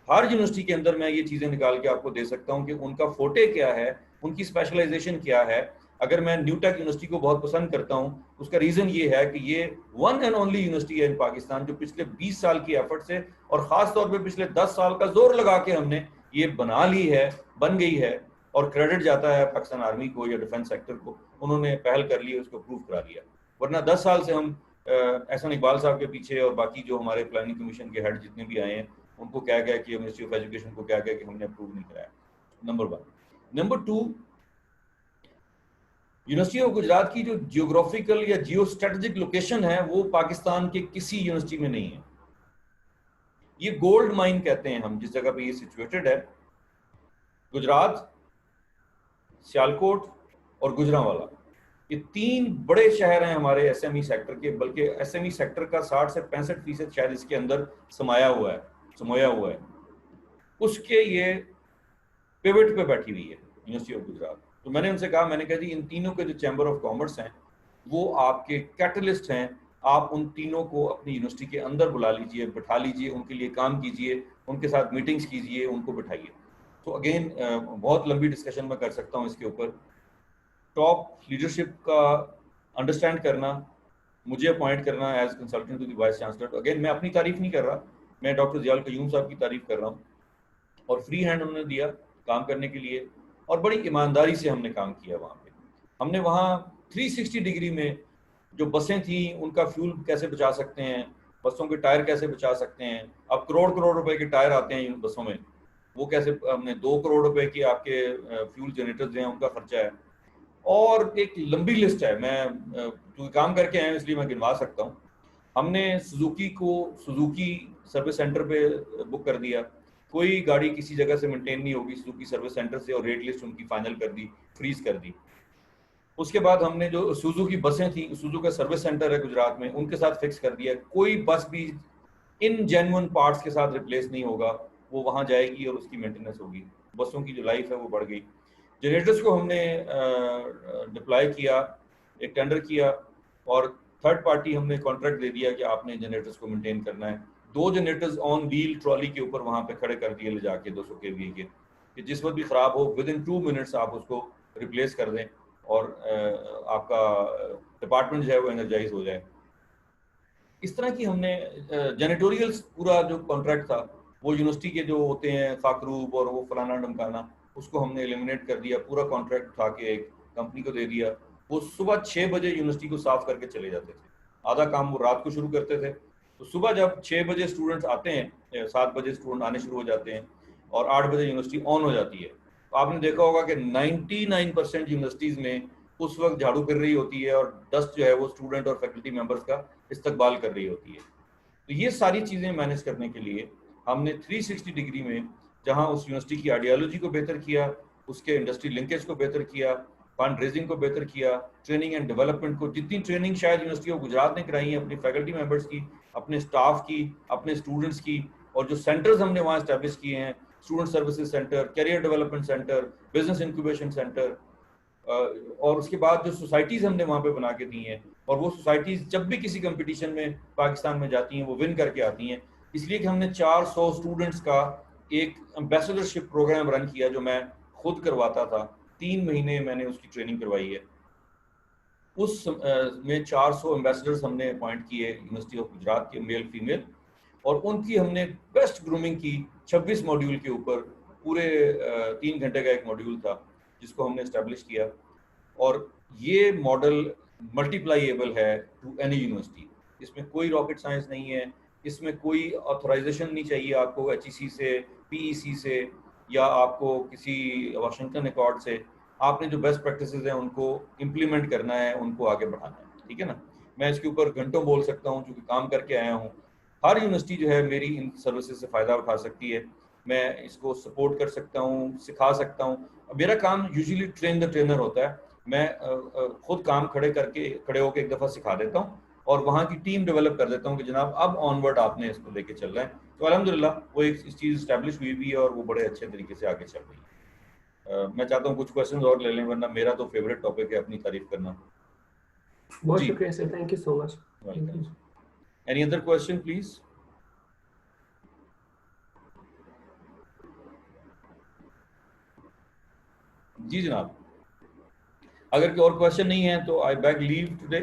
Speaker 1: ہر یونیورسٹی کے اندر میں یہ چیزیں نکال کے آپ کو دے سکتا ہوں کہ ان کا فوٹے کیا ہے, ان کی اسپیشلائزیشن کیا ہے. اگر میں نیو ٹیک یونیورسٹی کو بہت پسند کرتا ہوں, اس کا ریزن یہ ہے کہ یہ ون اینڈ اونلی یونیورسٹی ہے ان پاکستان جو پچھلے 20 سال کی ایفرٹ سے, اور خاص طور پہ پچھلے 10 سال کا زور لگا کے ہم نے یہ بنا لی ہے, بن گئی ہے, اور کریڈٹ جاتا ہے پاکستان آرمی کو یا ڈیفنس سیکٹر کو. انہوں نے پہل کر لی, اس کو اپروو کرا لیا. ورنہ 10 سال سے ہم احسن اقبال صاحب کے پیچھے اور باقی جو ہمارے پلاننگ کمیشن کے ہیڈ جتنے بھی آئے ہیں ان کو کہا گیا کہ منسٹری آف ایجوکیشن کو کہا گیا کہ ہم نے اپروو نہیں کرایا. Number 1. Number 2, university of Gujarat کی جو جیوگرافیکل یا جیو اسٹریٹجک لوکیشن ہے وہ پاکستان کے کسی یونیورسٹی میں نہیں ہے. یہ گولڈ مائن کہتے ہیں ہم جس جگہ پہ یہ سچویٹڈ ہے. گجرات, سیالکوٹ اور گجرانوالا, یہ 3 بڑے شہر ہیں ہمارے ایس ایم ای سیکٹر کے, بلکہ ایس ایم ای سیکٹر کا 60 سے 65% شاید اس کے اندر سمویا ہوا ہے. اس کے یہ پیوٹ پہ بیٹھی ہوئی ہے یونیورسٹی آف گجرات. تو میں نے ان سے کہا, میں نے کہا جی ان تینوں کے جو چیمبر آف کامرس ہیں وہ آپ کے کیٹلسٹ ہیں, آپ ان تینوں کو اپنی یونیورسٹی کے اندر بلا لیجئے, بٹھا لیجئے, ان کے لیے کام کیجئے, ان کے ساتھ میٹنگز کیجئے, ان کو بٹھائیے. تو اگین بہت لمبی ڈسکشن میں کر سکتا ہوں اس کے اوپر. ٹاپ لیڈرشپ کا انڈرسٹینڈ کرنا, مجھے اپوائنٹ کرنا as consultant to the vice chancellor. Again میں اپنی تعریف نہیں کر رہا, میں ڈاکٹر ضیاء القیوم صاحب کی تعریف کر رہا ہوں. اور فری ہینڈ انہوں نے دیا کام کرنے کے لیے, اور بڑی ایمانداری سے ہم نے کام کیا. وہاں پہ ہم نے وہاں 360 ڈگری میں جو بسیں تھیں ان کا فیول کیسے بچا سکتے ہیں, بسوں کے ٹائر کیسے بچا سکتے ہیں. اب کروڑ روپے کے ٹائر آتے ہیں ان بسوں میں, وہ کیسے, ہم نے 2 کروڑ روپے کی آپ کے فیول جنریٹرز ہیں ان کا خرچہ ہے, اور ایک لمبی لسٹ ہے. میں جو کام کر کے آئے اس لیے میں گنوا سکتا ہوں. ہم نے سوزوکی سروس سینٹر پہ بک کر دیا, کوئی گاڑی کسی جگہ سے مینٹین نہیں ہوگی سوزوکی سروس سینٹر سے, اور ریٹ لسٹ ان کی فائنل کر دی, فریز کر دی. اس کے بعد ہم نے جو سوزوکی بسیں تھیں, سوزو کا سروس سینٹر ہے گجرات میں, ان کے ساتھ فکس کر دیا. کوئی بس بھی ان جینوئن پارٹس کے ساتھ ریپلیس نہیں ہوگا, وہ وہاں جائے گی اور اس کی مینٹیننس ہوگی. بسوں کی جو لائف ہے وہ بڑھ گئی. جنریٹرز کو ہم نے ڈپلائی کیا, ایک ٹینڈر کیا, اور تھرڈ پارٹی ہم نے کانٹریکٹ دے دیا کہ آپ نے جنریٹرز کو مینٹین کرنا ہے. 2 جنریٹرز آن ویل ٹرالی کے اوپر وہاں پہ کھڑے کر دیے لے جا کے 200 kVA کے, کہ جس وقت بھی خراب ہو ود ان 2 منٹس آپ اس کو ریپلیس کر دیں اور آپ کا ڈپارٹمنٹ جو ہے وہ انرجائز ہو جائے. اس طرح کی ہم نے جینیٹوریلز پورا جو کانٹریکٹ تھا وہ یونیورسٹی کے جو ہوتے ہیں فاکروب اور وہ فلانا ڈمکانا, اس کو ہم نے ایلیمنیٹ کر دیا. پورا کانٹریکٹ اٹھا کے ایک کمپنی کو دے دیا. وہ صبح 6 بجے یونیورسٹی کو صاف کر کے چلے جاتے تھے. آدھا کام وہ رات کو شروع کرتے تھے. تو صبح جب 6 بجے اسٹوڈنٹس آتے ہیں, 7 بجے اسٹوڈنٹ آنے شروع ہو جاتے ہیں, اور 8 بجے یونیورسٹی آن ہو جاتی ہے. تو آپ نے دیکھا ہوگا کہ 99% یونیورسٹیز میں اس وقت جھاڑو کر رہی ہوتی ہے, اور ڈسٹ جو ہے وہ اسٹوڈنٹ اور فیکلٹی ممبرس کا استقبال کر رہی ہوتی ہے. تو یہ ساری چیزیں مینیج کرنے کے لیے ہم نے 360 ڈگری میں جہاں اس یونیورسٹی کی آئیڈیالوجی کو بہتر کیا, اس کے انڈسٹری لنکیج کو بہتر کیا, فنڈ ریزنگ کو بہتر کیا, ٹریننگ اینڈ ڈیولپمنٹ کو, جتنی ٹریننگ شاید یونیورسٹی آف گجرات نے کرائی ہیں اپنی فیکلٹی ممبرس کی, اپنے اسٹاف کی, اپنے اسٹوڈنٹس کی, اور جو سینٹرز ہم نے وہاں اسٹیبلش کیے ہیں, student services centre, career development centre, business incubation centre, اور اس کے بعد جو سوسائٹیز ہم نے وہاں پہ بنا کے دی ہیں, اور وہ سوسائٹیز جب بھی کسی کمپٹیشن میں پاکستان میں جاتی ہیں وہ ون کر کے آتی ہیں, اس لیے کہ ہم نے 400 اسٹوڈنٹس کا ایک امبیسڈرشپ پروگرام رن کیا جو میں خود کرواتا تھا. 3 مہینے میں نے اس کی ٹریننگ کروائی ہے. اس میں 400 امبیسڈرز ہم نے اپوائنٹ کیے یونیورسٹی آف گجرات کے, میل فیمیل, اور ان کی ہم نے بیسٹ گرومنگ کی 26 ماڈیول کے اوپر. پورے 3 گھنٹے کا ایک ماڈیول تھا جس کو ہم نے اسٹیبلش کیا, اور یہ ماڈل ملٹی پلائیبل ہے ٹو اینی یونیورسٹی. اس میں کوئی راکٹ سائنس نہیں ہے, اس میں کوئی آتھورائزیشن نہیں چاہیے آپ کو HEC سے, PEC سے, یا آپ کو کسی واشنگٹن ایکارڈ سے. آپ نے جو بیسٹ پریکٹسز ہیں ان کو امپلیمنٹ کرنا ہے, ان کو آگے بڑھانا ہے, ٹھیک ہے نا. میں اس کے اوپر گھنٹوں بول سکتا ہوں چونکہ کام کر کے آیا ہوں. ہر یونیورسٹی جو ہے میری ان سروسز سے فائدہ اٹھا سکتی ہے, میں اس کو سپورٹ کر سکتا ہوں, سکھا سکتا ہوں. میرا کام یوزلی ٹرین دا ٹرینر ہوتا ہے. میں خود کام کھڑے ہو کے ایک دفعہ سکھا دیتا ہوں اور وہاں کی ٹیم ڈیولپ کر دیتا ہوں کہ جناب اب آن ورڈ آپ نے اس کو لے کے چل رہا ہے. تو الحمدللہ وہ ایک چیز اسٹیبلش ہوئی بھی ہے اور وہ بڑے اچھے طریقے سے آگے چل رہی ہے. میں چاہتا ہوں کچھ کوشچنز اور لے لیں, ورنہ میرا تو فیوریٹ ٹاپک ہے اپنی تعریف کرنا.
Speaker 2: بہت شکریہ sir, thank you so much.
Speaker 1: Any other question please. جی جناب, اگر کوئی اور کوشچن نہیں ہے تو آئی بیگ لیو ٹوڈے.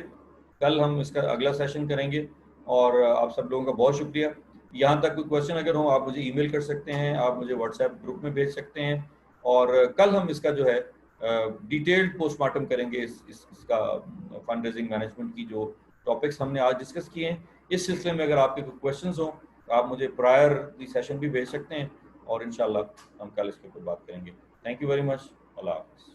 Speaker 1: کل ہم اس کا اگلا سیشن کریں گے, اور آپ سب لوگوں کا بہت شکریہ. یہاں تک کوئی کوشچن اگر ہوں آپ مجھے ای میل کر سکتے ہیں, آپ مجھے واٹس ایپ گروپ میں بھیج سکتے ہیں, اور کل ہم اس کا جو ہے ڈیٹیلڈ پوسٹ مارٹم کریں گے اس کا فنڈ ریزنگ مینجمنٹ کی جو ٹاپکس ہم نے آج ڈسکس کیے ہیں. اس سلسلے میں اگر آپ کے کوئی کوشچنز ہوں تو آپ مجھے پرائر دی سیشن بھی بھیج سکتے ہیں, اور انشاءاللہ ہم کل اس کے اوپر بات کریں گے. Thank you very much. اللہ حافظ.